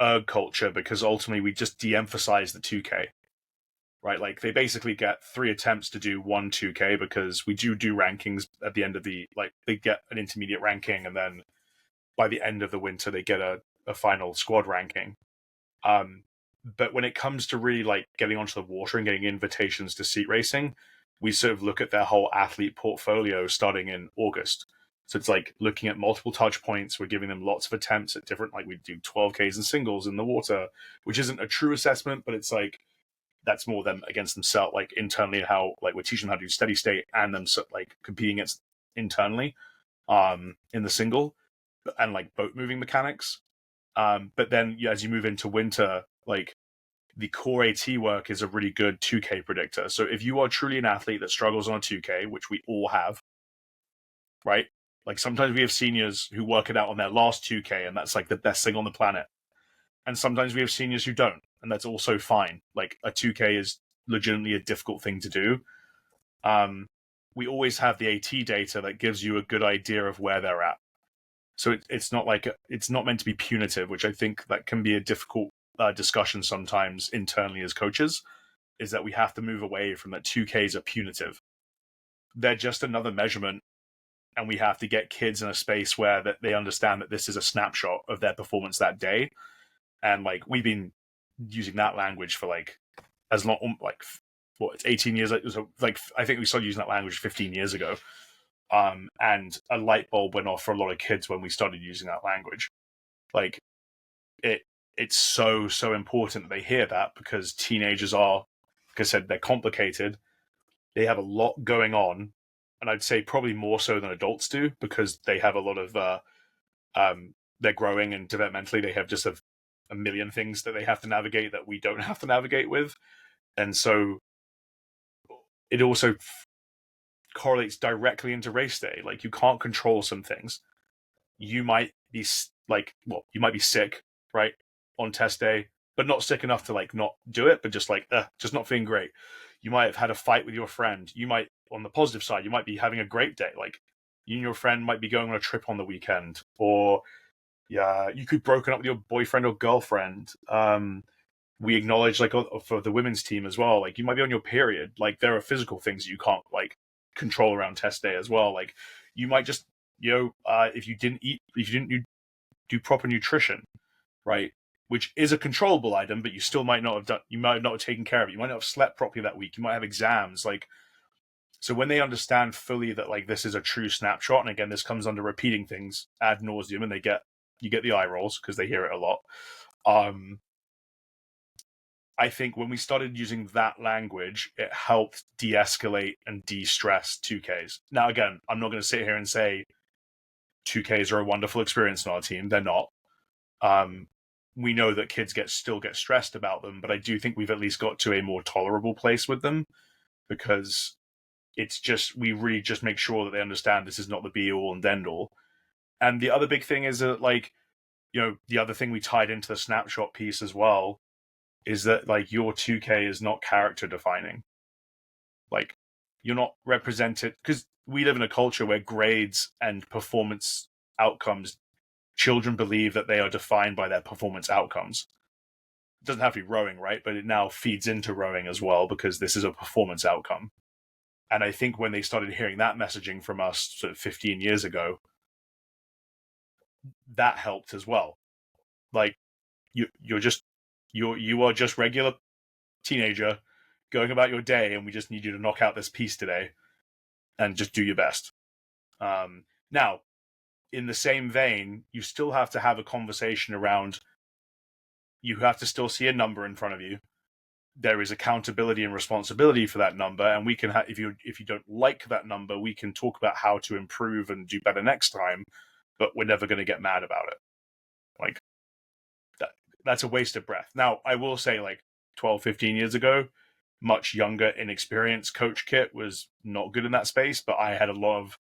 erg culture, because ultimately we just de-emphasize the 2K, right? Like they basically get 3 attempts to do 1 2K, because we do rankings at the end of the, like they get an intermediate ranking, and then by the end of the winter they get a final squad ranking. But when it comes to really like getting onto the water and getting invitations to seat racing, we sort of look at their whole athlete portfolio starting in August. So it's like looking at multiple touch points. We're giving them lots of attempts at different, like we do 12Ks and singles in the water, which isn't a true assessment, but it's like, that's more them against themselves, like internally, how like we're teaching them how to do steady state and them like competing against internally in the single and like boat moving mechanics. But then as you move into winter, like the core AT work is a really good 2K predictor. So if you are truly an athlete that struggles on a 2K, which we all have, right? Like sometimes we have seniors who work it out on their last 2K, and that's like the best thing on the planet. And sometimes we have seniors who don't, and that's also fine. Like a 2K is legitimately a difficult thing to do. We always have the AT data that gives you a good idea of where they're at. So it's not like it's not meant to be punitive, which I think that can be a difficult discussion sometimes internally as coaches, is that we have to move away from that 2Ks are punitive. They're just another measurement, and we have to get kids in a space where that they understand that this is a snapshot of their performance that day. And like we've been using that language for like as long, like what, it's 18 years. Like I think we started using that language 15 years ago. And a light bulb went off for a lot of kids when we started using that language. Like it's so important that they hear that, because teenagers are, like I said, they're complicated. They have a lot going on, and I'd say probably more so than adults do, because they have a lot of they're growing, and developmentally they have just a million things that they have to navigate that we don't have to navigate with. And so it also correlates directly into race day. Like you can't control some things. You might be you might be sick, right, on test day, but not sick enough to like not do it, but just like just not feeling great. You might have had a fight with your friend. You might, on the positive side, you might be having a great day. Like you and your friend might be going on a trip on the weekend, or you could broken up with your boyfriend or girlfriend. We acknowledge, like for the women's team as well, like you might be on your period. Like there are physical things you can't like control around test day as well. Like you might just, if you didn't do proper nutrition, right, which is a controllable item, but you still might not have done, you might not have taken care of it. You might not have slept properly that week. You might have exams. Like, so when they understand fully that like this is a true snapshot, and again, this comes under repeating things ad nauseum, and you get the eye rolls because they hear it a lot. I think when we started using that language, it helped de-escalate and de-stress 2Ks. Now, again, I'm not going to sit here and say 2Ks are a wonderful experience on our team. They're not. We know that kids still get stressed about them, but I do think we've at least got to a more tolerable place with them, because it's just, we really just make sure that they understand this is not the be-all and end-all. And the other big thing is that, like, the other thing we tied into the snapshot piece as well is that, like, your 2K is not character defining. Like, you're not represented, because we live in a culture where grades and performance outcomes, children believe that they are defined by their performance outcomes. It doesn't have to be rowing, right? But it now feeds into rowing as well, because this is a performance outcome. And I think when they started hearing that messaging from us sort of 15 years ago, that helped as well. Like, you are just regular teenager going about your day, and we just need you to knock out this piece today and just do your best. Now, in the same vein, you still have to have a conversation around, you have to still see a number in front of you. There is accountability and responsibility for that number, and we can if you don't like that number, we can talk about how to improve and do better next time, but we're never going to get mad about it. Like, that's a waste of breath. Now, I will say, like, 12, 15 years ago, much younger, inexperienced coach Kit was not good in that space, but I had a lot of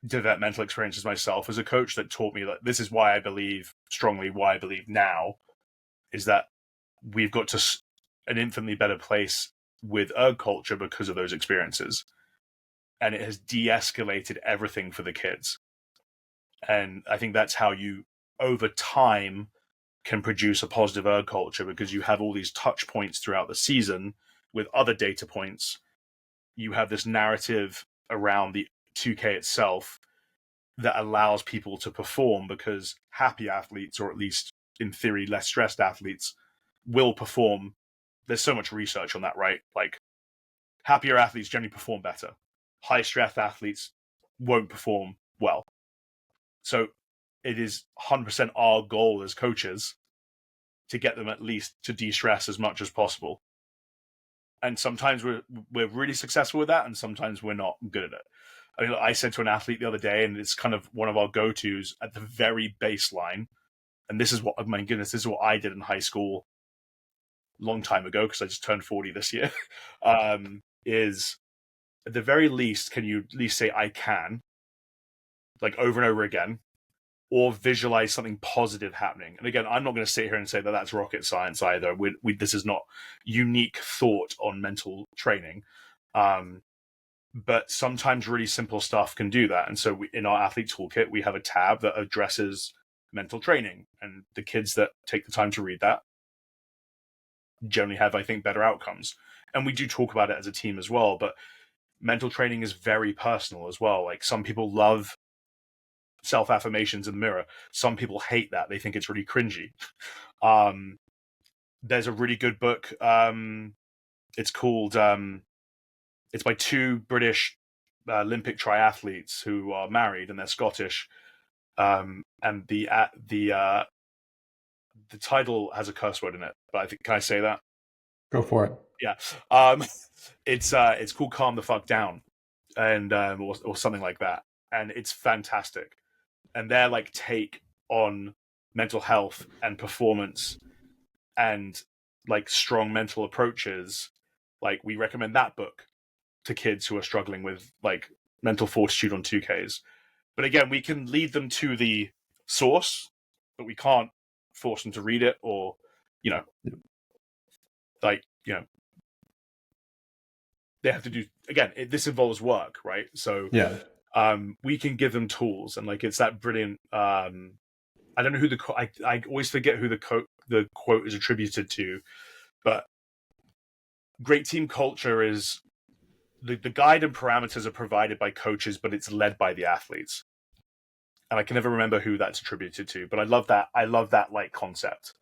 developmental experiences myself as a coach that taught me that this is why I believe now is that we've got to an infinitely better place with erg culture because of those experiences. and it has de-escalated everything for the kids. And I think that's how you, over time, can produce a positive erg culture, because you have all these touch points throughout the season with other data points. You have this narrative around the 2K itself that allows people to perform, because happy athletes, or at least in theory less stressed athletes, will perform. There's so much research on that, right? Like, happier athletes generally perform better. High stress athletes won't perform well. So it is 100% our goal as coaches to get them at least to de-stress as much as possible. And sometimes we're really successful with that, and sometimes we're not good at it. I mean, I said to an athlete the other day, and it's kind of one of our go-tos at the very baseline, and this is what, oh my goodness, this is what I did in high school a long time ago, because I just turned 40 this year, is at the very least, can you at least say I can, like over and over again, or visualize something positive happening? And again, I'm not going to sit here and say that that's rocket science either. This is not unique thought on mental training. But sometimes really simple stuff can do that. And so in our athlete toolkit, we have a tab that addresses mental training. And the kids that take the time to read that generally have, I think, better outcomes. And we do talk about it as a team as well. But mental training is very personal as well. Like, some people love self-affirmations in the mirror. Some people hate that. They think it's really cringy. There's a really good book. It's called... it's by two British Olympic triathletes who are married, and they're Scottish. And the title has a curse word in it, but I think, can I say that? Go for it. Yeah. It's called Calm the Fuck Down, and or something like that. And it's fantastic. And their like take on mental health and performance and like strong mental approaches, like, we recommend that book to kids who are struggling with like mental fortitude on 2Ks. But again, we can lead them to the source, but we can't force them to read it, or, you know, like, you know, they have to do, again, this involves work, right? So yeah, we can give them tools, and like, it's that brilliant. I don't know who I always forget who the quote is attributed to, but great team culture is the guide and parameters are provided by coaches, but it's led by the athletes. And I can never remember who that's attributed to, but I love that. I love that like concept.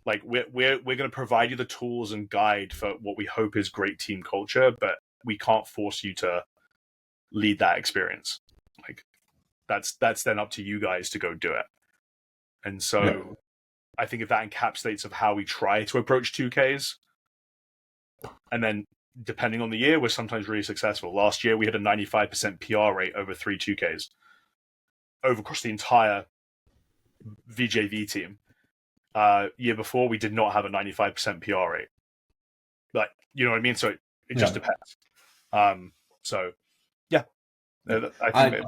Like, we're going to provide you the tools and guide for what we hope is great team culture, but we can't force you to lead that experience. Like, that's then up to you guys to go do it. And so yeah. I think if that encapsulates of how we try to approach 2Ks, and then depending on the year, we're sometimes really successful. Last year, we had a 95% PR rate over 3 2Ks over across the entire VJV team. Year before, we did not have a 95% PR rate. Like, you know what I mean? So it just depends. So yeah, I think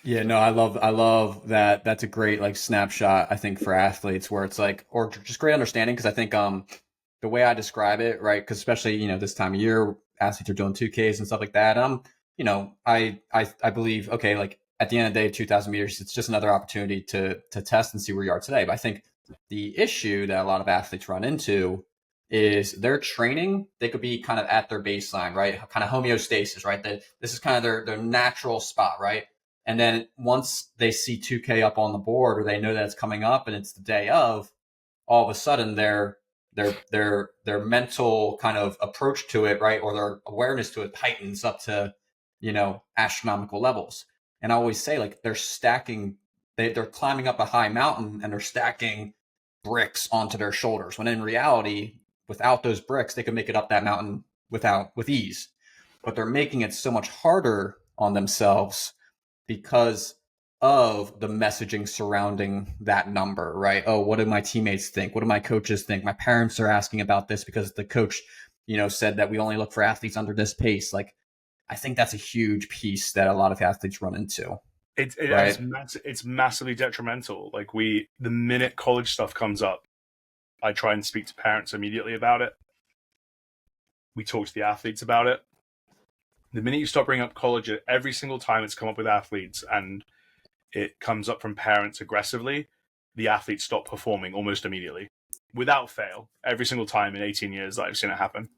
I love that. That's a great like snapshot, I think, for athletes, where it's like, or just great understanding. Cause I think, the way I describe it, right? Because especially, you know, this time of year, athletes are doing 2Ks and stuff like that. You know, I believe, okay, like at the end of the day, 2,000 meters, it's just another opportunity to test and see where you are today. But I think the issue that a lot of athletes run into is their training. They could be kind of at their baseline, right? Kind of homeostasis, right? This is kind of their natural spot, right? And then once they see 2K up on the board, or they know that it's coming up and it's the day of, all of a sudden their mental kind of approach to it, right, or their awareness to it heightens up to, you know, astronomical levels. And I always say, like, they're climbing up a high mountain and they're stacking bricks onto their shoulders, when in reality, without those bricks, they could make it up that mountain with ease. But they're making it so much harder on themselves because of the messaging surrounding that number, right? Oh, what do my teammates think? What do my coaches think? My parents are asking about this because the coach, you know, said that we only look for athletes under this pace. Like, I think that's a huge piece that a lot of athletes run into. It's massively detrimental. Like, the minute college stuff comes up, I try and speak to parents immediately about it. We talk to the athletes about it. The minute you start bringing up college, every single time it's come up with athletes and it comes up from parents aggressively, the athletes stop performing almost immediately, without fail, every single time in 18 years that I've seen it happen.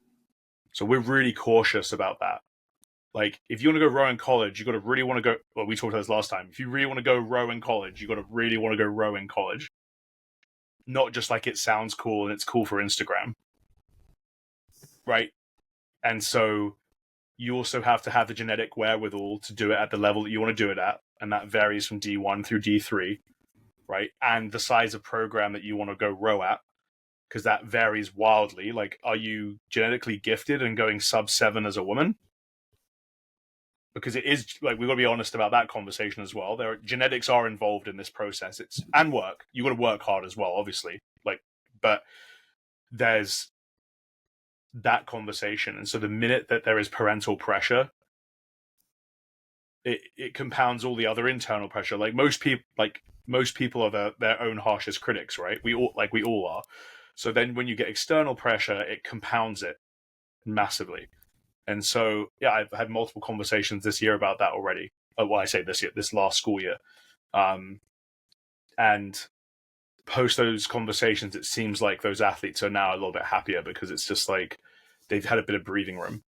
So we're really cautious about that. Like, if you want to go row in college, you got to really want to go. Well, we talked about this last time. If you really want to go row in college, you got to really want to go row in college. Not just like it sounds cool and it's cool for Instagram, right? And so you also have to have the genetic wherewithal to do it at the level that you want to do it at, and that varies from D1 through D3, right? And the size of program that you want to go row at, because that varies wildly. Like, are you genetically gifted and going sub-7 as a woman? Because it is, like, we've got to be honest about that conversation as well. Genetics are involved in this process. And work. You got to work hard as well, obviously. Like, but there's that conversation. And so the minute that there is parental pressure, it compounds all the other internal pressure. Most people are their own harshest critics, right? We all are. So then when you get external pressure, it compounds it massively. And so, yeah, I've had multiple conversations this year about that already. Well, I say this year, this last school year. And post those conversations, it seems like those athletes are now a little bit happier, because it's just like they've had a bit of breathing room.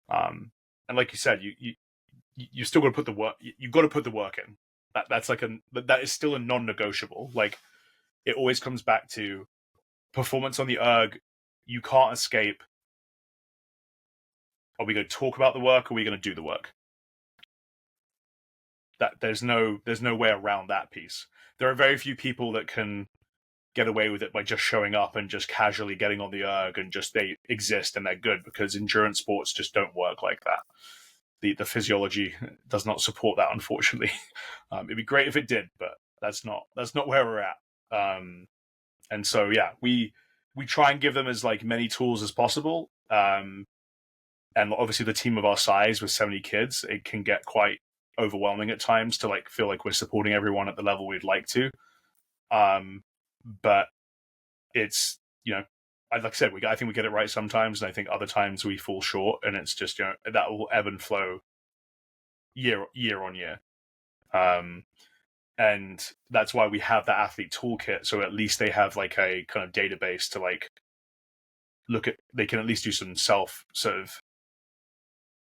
And like you said, you still got to put the work. You've got to put the work in. That is still a non-negotiable. Like, it always comes back to performance on the erg. You can't escape. Are we going to talk about the work, or are we going to do the work? That there's no way around that piece. There are very few people that can get away with it by just showing up and just casually getting on the erg and just they exist and they're good, because endurance sports just don't work like that. The physiology does not support that, unfortunately. It'd be great if it did, but that's not where we're at. And so, yeah, we try and give them as like many tools as possible. And obviously the team of our size with 70 kids, it can get quite overwhelming at times to like feel like we're supporting everyone at the level we'd like to. But it's, like I said, I think we get it right sometimes, and I think other times we fall short, and it's just, that will ebb and flow year on year. And that's why we have that athlete toolkit, so at least they have like a kind of database to like look at. They can at least do some self sort of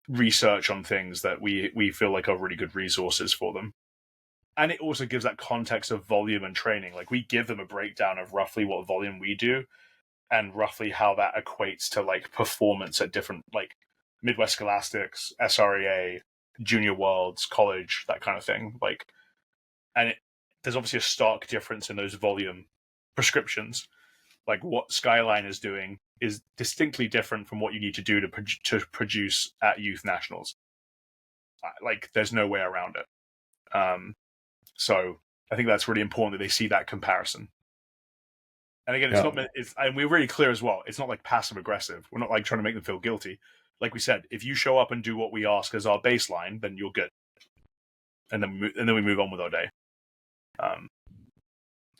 research on things that we feel like are really good resources for them. And it also gives that context of volume and training. Like, we give them a breakdown of roughly what volume we do and roughly how that equates to like performance at different, like, Midwest Scholastics, SREA, Junior Worlds, college, that kind of thing. Like, and there's obviously a stark difference in those volume prescriptions. Like, what Skyline is doing is distinctly different from what you need to do to produce at youth nationals. Like, there's no way around it. So I think that's really important that they see that comparison. And again, and we're really clear as well. It's not like passive aggressive. We're not like trying to make them feel guilty. Like we said, if you show up and do what we ask as our baseline, then you're good. And then we move on with our day.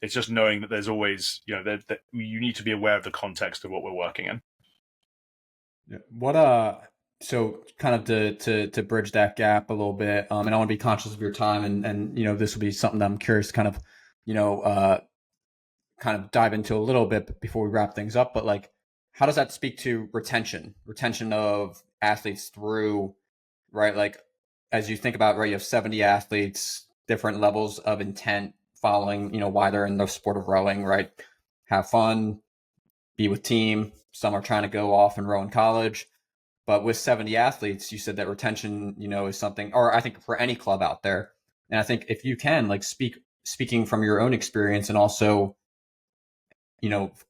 It's just knowing that there's always, that you need to be aware of the context of what we're working in. Yeah. So kind of to bridge that gap a little bit, and I want to be conscious of your time, and this will be something that I'm curious to kind of dive into a little bit before we wrap things up. But like, how does that speak to retention of athletes through, right? Like, as you think about, right, you have 70 athletes, different levels of intent following, why they're in the sport of rowing, right? Have fun, be with team. Some are trying to go off and row in college. But with 70 athletes, you said that retention, is something, or I think for any club out there. And I think if you can, like, speaking from your own experience, and also,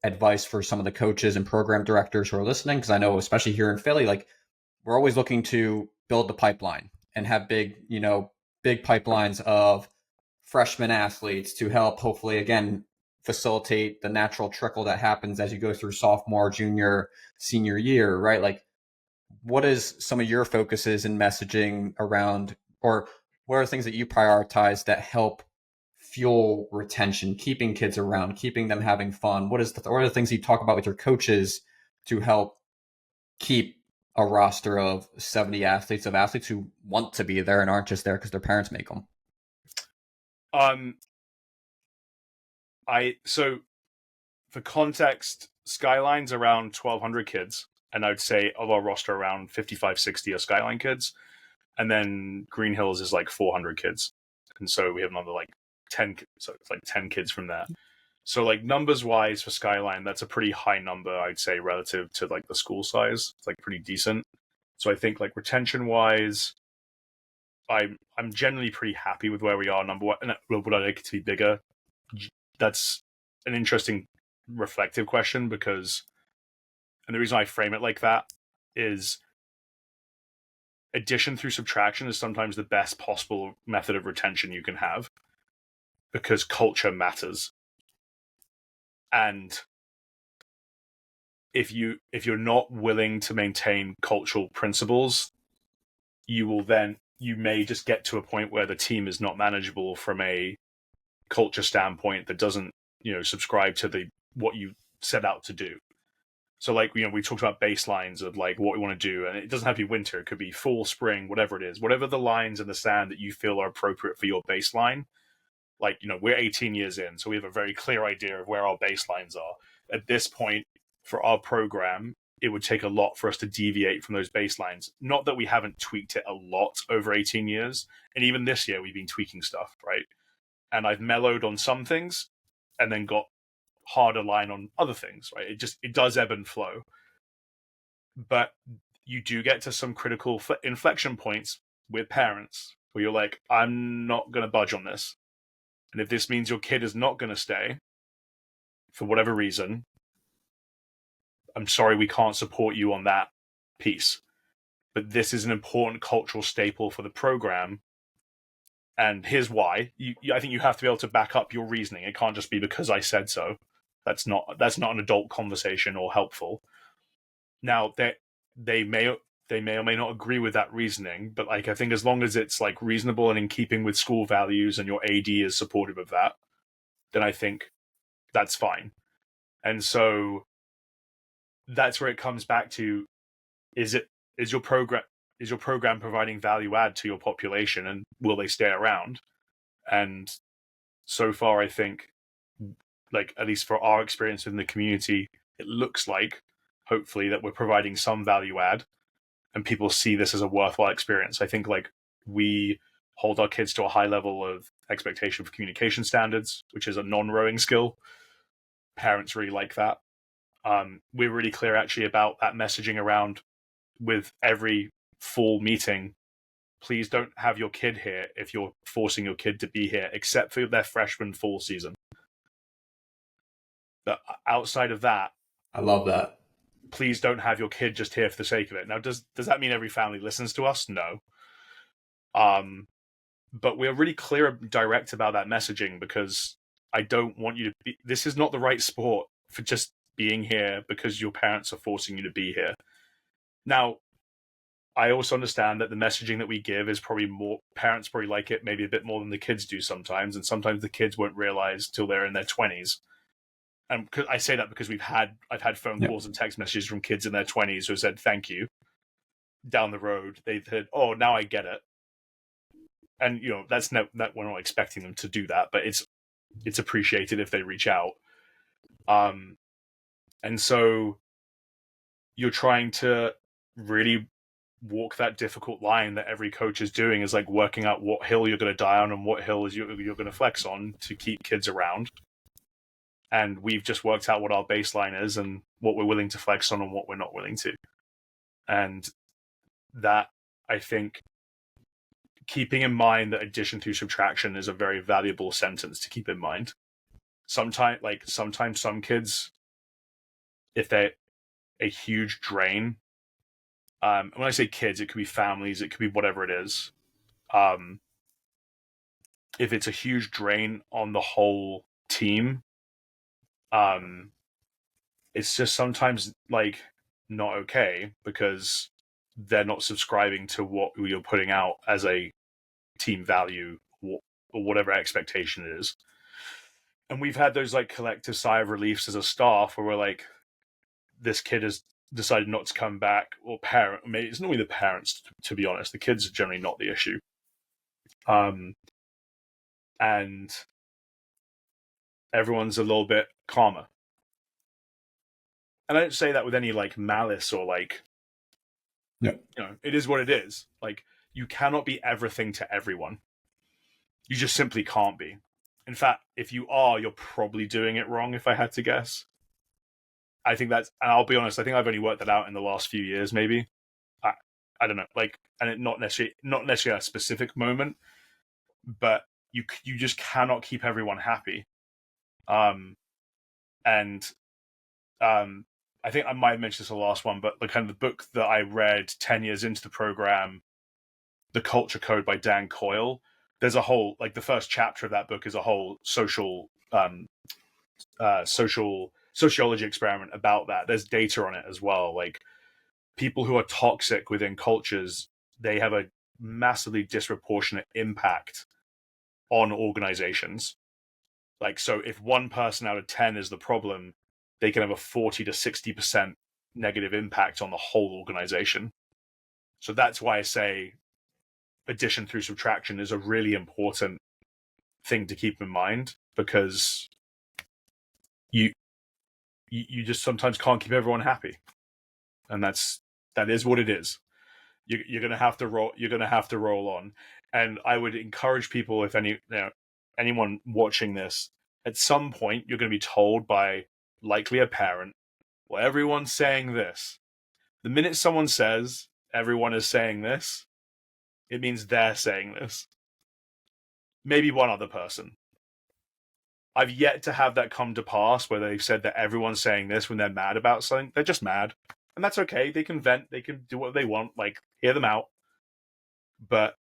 advice for some of the coaches and program directors who are listening, because I know, especially here in Philly, like, we're always looking to build the pipeline and have big pipelines of freshman athletes to help, hopefully, again, facilitate the natural trickle that happens as you go through sophomore, junior, senior year, right? Like, what is some of your focuses in messaging around, or what are things that you prioritize that help fuel retention, keeping kids around, keeping them having fun? What are the things you talk about with your coaches to help keep a roster of 70 athletes who want to be there and aren't just there because their parents make them? So for context, Skyline's around 1,200 kids, and I'd say of our roster, around 55, 60 are Skyline kids, and then Green Hills is like 400 kids, and so we have another like 10, so it's like 10 kids from there. So like numbers wise for Skyline, that's a pretty high number, I'd say, relative to like the school size. It's like pretty decent. So I think like retention wise, I'm generally pretty happy with where we are. Number one, and would I like it to be bigger? That's an interesting reflective question, because, and the reason I frame it like that is addition through subtraction is sometimes the best possible method of retention you can have, because culture matters. And if you're not willing to maintain cultural principles, you may just get to a point where the team is not manageable from a culture standpoint that doesn't, subscribe to what you set out to do. So like, we talked about baselines of like what we want to do, and it doesn't have to be winter. It could be fall, spring, whatever it is, whatever the lines in the sand that you feel are appropriate for your baseline. Like, we're 18 years in, so we have a very clear idea of where our baselines are. At this point, for our program, it would take a lot for us to deviate from those baselines. Not that we haven't tweaked it a lot over 18 years. And even this year, we've been tweaking stuff, right? And I've mellowed on some things and then got harder line on other things, right? It does ebb and flow. But you do get to some critical inflection points with parents where you're like, I'm not going to budge on this. And if this means your kid is not going to stay for whatever reason, I'm sorry, we can't support you on that piece. But this is an important cultural staple for the program. And here's why. I think you have to be able to back up your reasoning. It can't just be because I said so. That's not an adult conversation or helpful. Now, they may or may not agree with that reasoning, but like I think as long as it's like reasonable and in keeping with school values and your AD is supportive of that, then I think that's fine. And so that's where it comes back to: is your program providing value add to your population, and will they stay around? And so far, I think, like at least for our experience in the community, it looks like hopefully that we're providing some value add, and people see this as a worthwhile experience. I think like we hold our kids to a high level of expectation for communication standards, which is a non-rowing skill. Parents really like that. We're really clear actually about that messaging around with every fall meeting. Please don't have your kid here if you're forcing your kid to be here, except for their freshman fall season. But outside of that, I love that. Please don't have your kid just here for the sake of it. Now, does that mean every family listens to us? No. But we're really clear and direct about that messaging, because I don't want you to be. This is not the right sport for just being here because your parents are forcing you to be here. Now, I also understand that the messaging that we give is probably more, parents probably like it maybe a bit more than the kids do sometimes, and sometimes the kids won't realize till they're in their 20s. And I say that because I've had phone calls and text messages from kids in their 20s who said thank you. Down the road, they've said, "Oh, now I get it." And that's that we're not expecting them to do that, but it's appreciated if they reach out. And so you're trying to really walk that difficult line that every coach is doing, is like working out what hill you're going to die on and what hill is you're going to flex on to keep kids around. And we've just worked out what our baseline is and what we're willing to flex on and what we're not willing to. And that, I think, keeping in mind that addition through subtraction is a very valuable sentence to keep in mind. Sometimes some kids, if they're a huge drain, when I say kids, it could be families, it could be whatever it is. If it's a huge drain on the whole team, it's just sometimes like not okay, because they're not subscribing to what you're putting out as a team value or whatever expectation it is. And we've had those like collective sigh of reliefs as a staff where we're like, this kid is decided not to come back, or maybe it's normally the parents, to be honest. The kids are generally not the issue. And everyone's a little bit calmer. And I don't say that with any like malice or like, it is what it is. Like, you cannot be everything to everyone. You just simply can't be. In fact, if you are, you're probably doing it wrong, if I had to guess. I think and I'll be honest, I think I've only worked that out in the last few years, maybe. I don't know, like, and it not necessarily a specific moment, but you just cannot keep everyone happy. And I think I might have mentioned this in the last one, but the kind of the book that I read 10 years into the program, The Culture Code by Dan Coyle, there's a whole, like, the first chapter of that book is a whole sociology experiment about that. There's data on it as well. Like, people who are toxic within cultures, they have a massively disproportionate impact on organizations. Like, so if one person out of 10 is the problem, they can have a 40 to 60% negative impact on the whole organization. So that's why I say addition through subtraction is a really important thing to keep in mind, because you just sometimes can't keep everyone happy, and that is what it is. You're gonna have to roll. You're gonna have to roll on, and I would encourage people, if anyone watching this, at some point you're going to be told by likely a parent, well, everyone's saying this. The minute someone says everyone is saying this, it means they're saying this. Maybe one other person. I've yet to have that come to pass where they've said that everyone's saying this when they're mad about something. They're just mad. And that's okay. They can vent. They can do what they want. Like, hear them out. But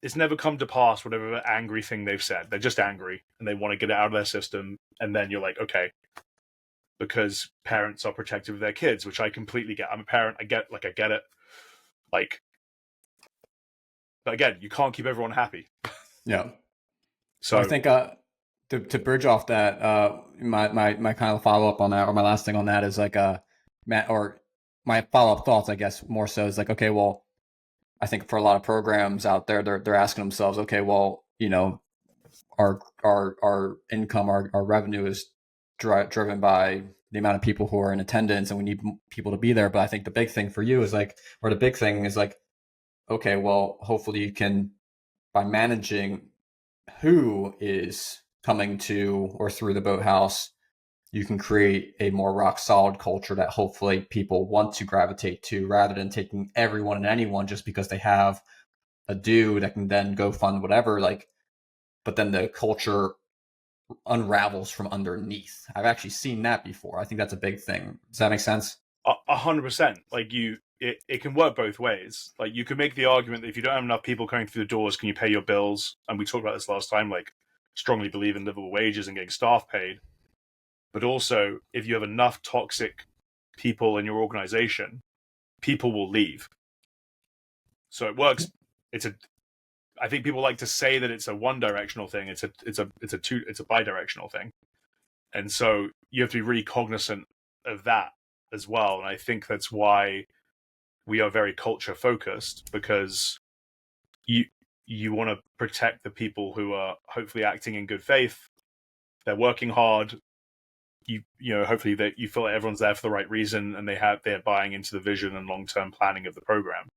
it's never come to pass whatever angry thing they've said. They're just angry and they want to get it out of their system. And then you're like, okay. Because parents are protective of their kids, which I completely get. I'm a parent. I get it. Like, but again, you can't keep everyone happy. Yeah. So I think to bridge off that, my kind of follow up on that, or my last thing on that is like Matt, or my follow up thoughts, I guess, more so is like, okay, well, I think for a lot of programs out there, they're asking themselves, okay, well, our income, our revenue is driven by the amount of people who are in attendance, and we need people to be there. But I think the big thing for you is like, or the big thing is like, okay, well, hopefully you can, by managing who is coming to or through the boathouse, you can create a more rock solid culture that hopefully people want to gravitate to, rather than taking everyone and anyone just because they have a due that can then go fund whatever. Like, but then the culture unravels from underneath. I've actually seen that before. I think that's a big thing. Does that make sense? 100%. Like, it can work both ways. Like, you could make the argument that if you don't have enough people coming through the doors, can you pay your bills? And we talked about this last time. Like, strongly believe in livable wages and getting staff paid. But also, if you have enough toxic people in your organization, people will leave. So it works. I think people like to say that it's a one-directional thing. It's a bi-directional thing. And so you have to be really cognizant of that as well. And I think that's why we are very culture focused, because you want to protect the people who are hopefully acting in good faith. They're working hard. Hopefully that you feel like everyone's there for the right reason, and they're buying into the vision and long-term planning of the program.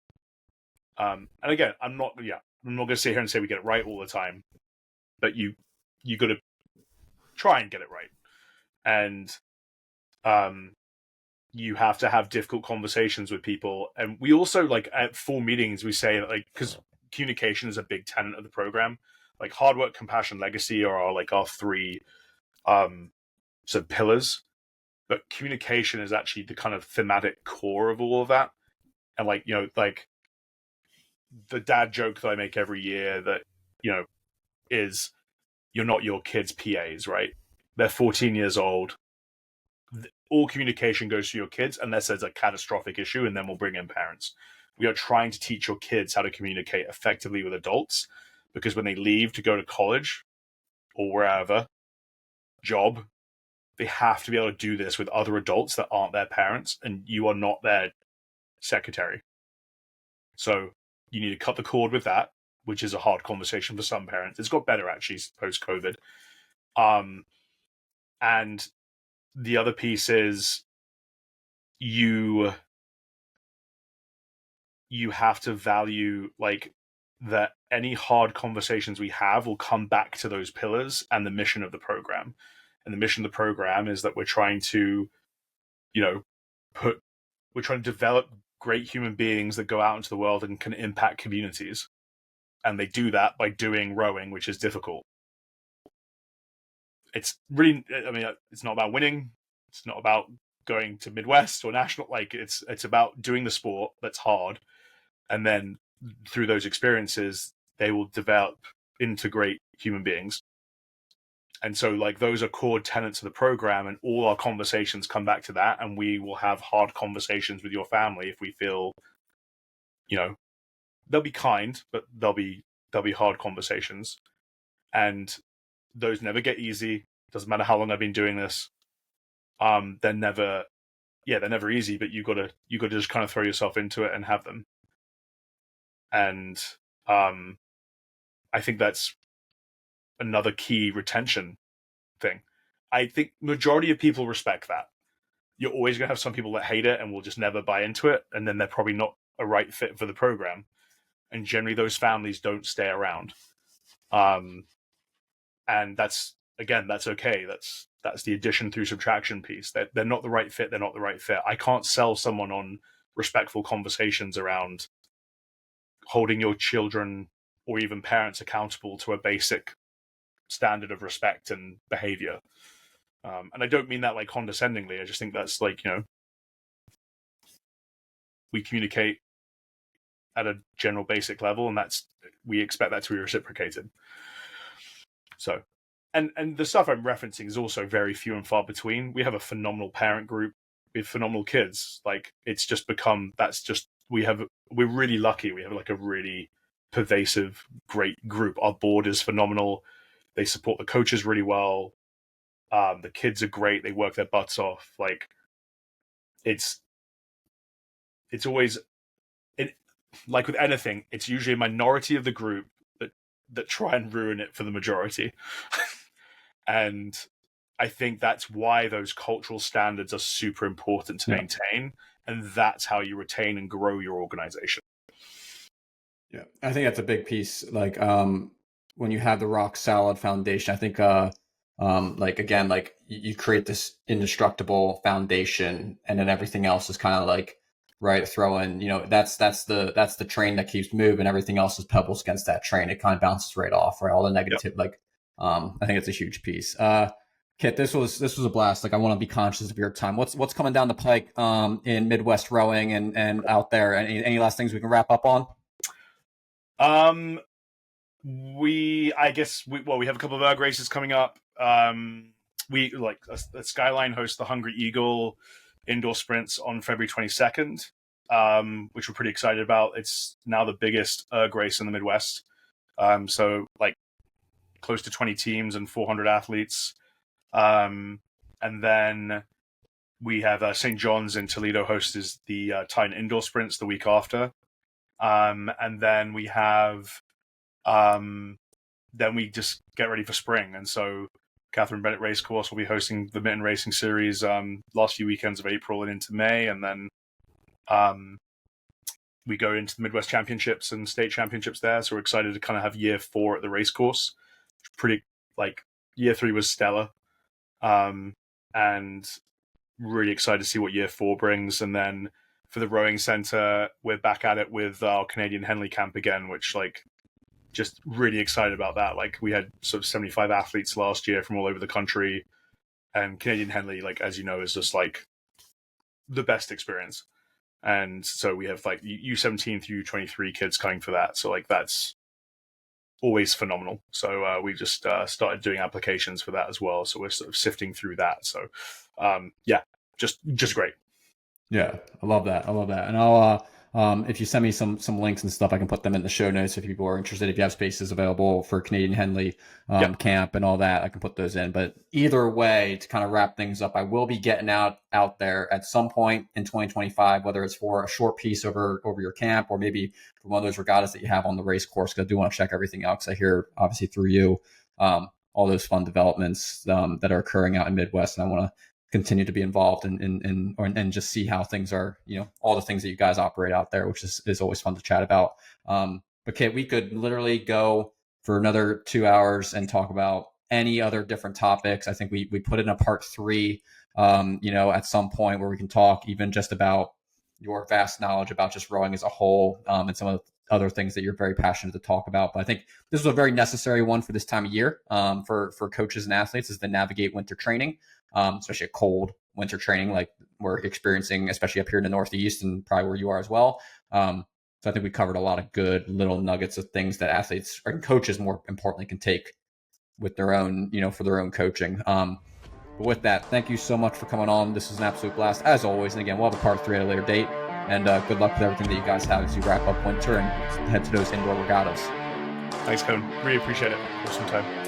And again, I'm not going to sit here and say we get it right all the time, but you got to try and get it right. And you have to have difficult conversations with people. And we also, like, at full meetings, we say that, like, because communication is a big tenet of the program, like hard work, compassion, legacy are our three sort of pillars. But communication is actually the kind of thematic core of all of that. And like the dad joke that I make every year that, is, you're not your kids' PAs, right? They're 14 years old. All communication goes to your kids unless there's a catastrophic issue, and then we'll bring in parents. We are trying to teach your kids how to communicate effectively with adults, because when they leave to go to college or wherever, job, they have to be able to do this with other adults that aren't their parents, and you are not their secretary. So you need to cut the cord with that, which is a hard conversation for some parents. It's got better actually post-COVID. And the other piece is you have to value like that any hard conversations we have will come back to those pillars and the mission of the program. And the mission of the program is that we're trying to, we're trying to develop great human beings that go out into the world and can impact communities. And they do that by doing rowing, which is difficult. It's really, it's not about winning. It's not about going to Midwest or national. Like it's about doing the sport that's hard. And then through those experiences, they will develop into great human beings. And so like those are core tenets of the program, and all our conversations come back to that. And we will have hard conversations with your family if we feel, they'll be kind, but they'll be hard conversations. And those never get easy. Doesn't matter how long I've been doing this. They're never easy, but you gotta just kind of throw yourself into it and have them. And I think that's another key retention thing. I think majority of people respect that. You're always going to have some people that hate it and will just never buy into it, and then they're probably not a right fit for the program. And generally those families don't stay around. And that's okay. That's the addition through subtraction piece. They're not the right fit. They're not the right fit. I can't sell someone on respectful conversations around holding your children or even parents accountable to a basic standard of respect and behavior. And I don't mean that like condescendingly. I just think that's like, we communicate at a general basic level, and we expect that to be reciprocated. So, and the stuff I'm referencing is also very few and far between. We have a phenomenal parent group. We have phenomenal kids. Like it's just become, we're really lucky. We have like a really pervasive, great group. Our board is phenomenal. They support the coaches really well. The kids are great. They work their butts off. Like it's always, like with anything, it's usually a minority of the group that try and ruin it for the majority. And I think that's why those cultural standards are super important to maintain. And that's how you retain and grow your organization. Yeah, I think that's a big piece. Like when you have the rock solid foundation, I think like again, like you create this indestructible foundation, and then everything else is kind of like throw in, that's the train that keeps moving. Everything else is pebbles against that train. It kind of bounces right off, right? All the negative, like I think it's a huge piece. Kit, this was a blast. Like I want to be conscious of your time. What's coming down the pike in Midwest rowing and out there? Any last things we can wrap up on? We have a couple of erg races coming up. We like a Skyline hosts the Hungry Eagle indoor sprints on February 22nd, which we're pretty excited about. It's now the biggest erg race in the Midwest. So like close to 20 teams and 400 athletes. And then we have St. John's in Toledo hosts the Titan indoor sprints the week after. And then we have, then we just get ready for spring. And so Catherine Bennett Racecourse will be hosting the Mitten Racing Series last few weekends of April and into May. And then we go into the Midwest Championships and state championships there. So we're excited to kind of have year 4 at the racecourse. Pretty, like, year 3 was stellar. And really excited to see what year 4 brings. And then for the rowing center, we're back at it with our Canadian Henley camp again, which like just really excited about that. Like we had sort of 75 athletes last year from all over the country, and Canadian Henley, like, as you know, is just like the best experience. And so we have like U17 through U23 kids coming for that. So like that's always phenomenal. So we just started doing applications for that as well. So we're sort of sifting through that. So yeah, just great. Yeah, I love that. And I'll If you send me some links and stuff, I can put them in the show notes if people are interested. If you have spaces available for Canadian Henley camp and all that, I can put those in. But either way, to kind of wrap things up, I will be getting out there at some point in 2025, whether it's for a short piece over your camp or maybe for one of those regattas that you have on the race course. Because I do want to check everything out, because I hear obviously through you all those fun developments that are occurring out in Midwest, and I want to continue to be involved and just see how things are, all the things that you guys operate out there, which is always fun to chat about. But Kit, we could literally go for another 2 hours and talk about any other different topics. I think we put in a part 3, at some point, where we can talk even just about your vast knowledge about just rowing as a whole, and some of the other things that you're very passionate to talk about. But I think this was a very necessary one for this time of year, for coaches and athletes, is to navigate winter training, especially a cold winter training like we're experiencing, especially up here in the Northeast and probably where you are as well. So I think we covered a lot of good little nuggets of things that athletes and coaches, more importantly, can take with their own, for their own coaching. But with that, thank you so much for coming on. This was an absolute blast, as always. And again, we'll have a part 3 at a later date. And good luck with everything that you guys have as you wrap up winter and head to those indoor regattas. Thanks, Cohen. Really appreciate it. Awesome time.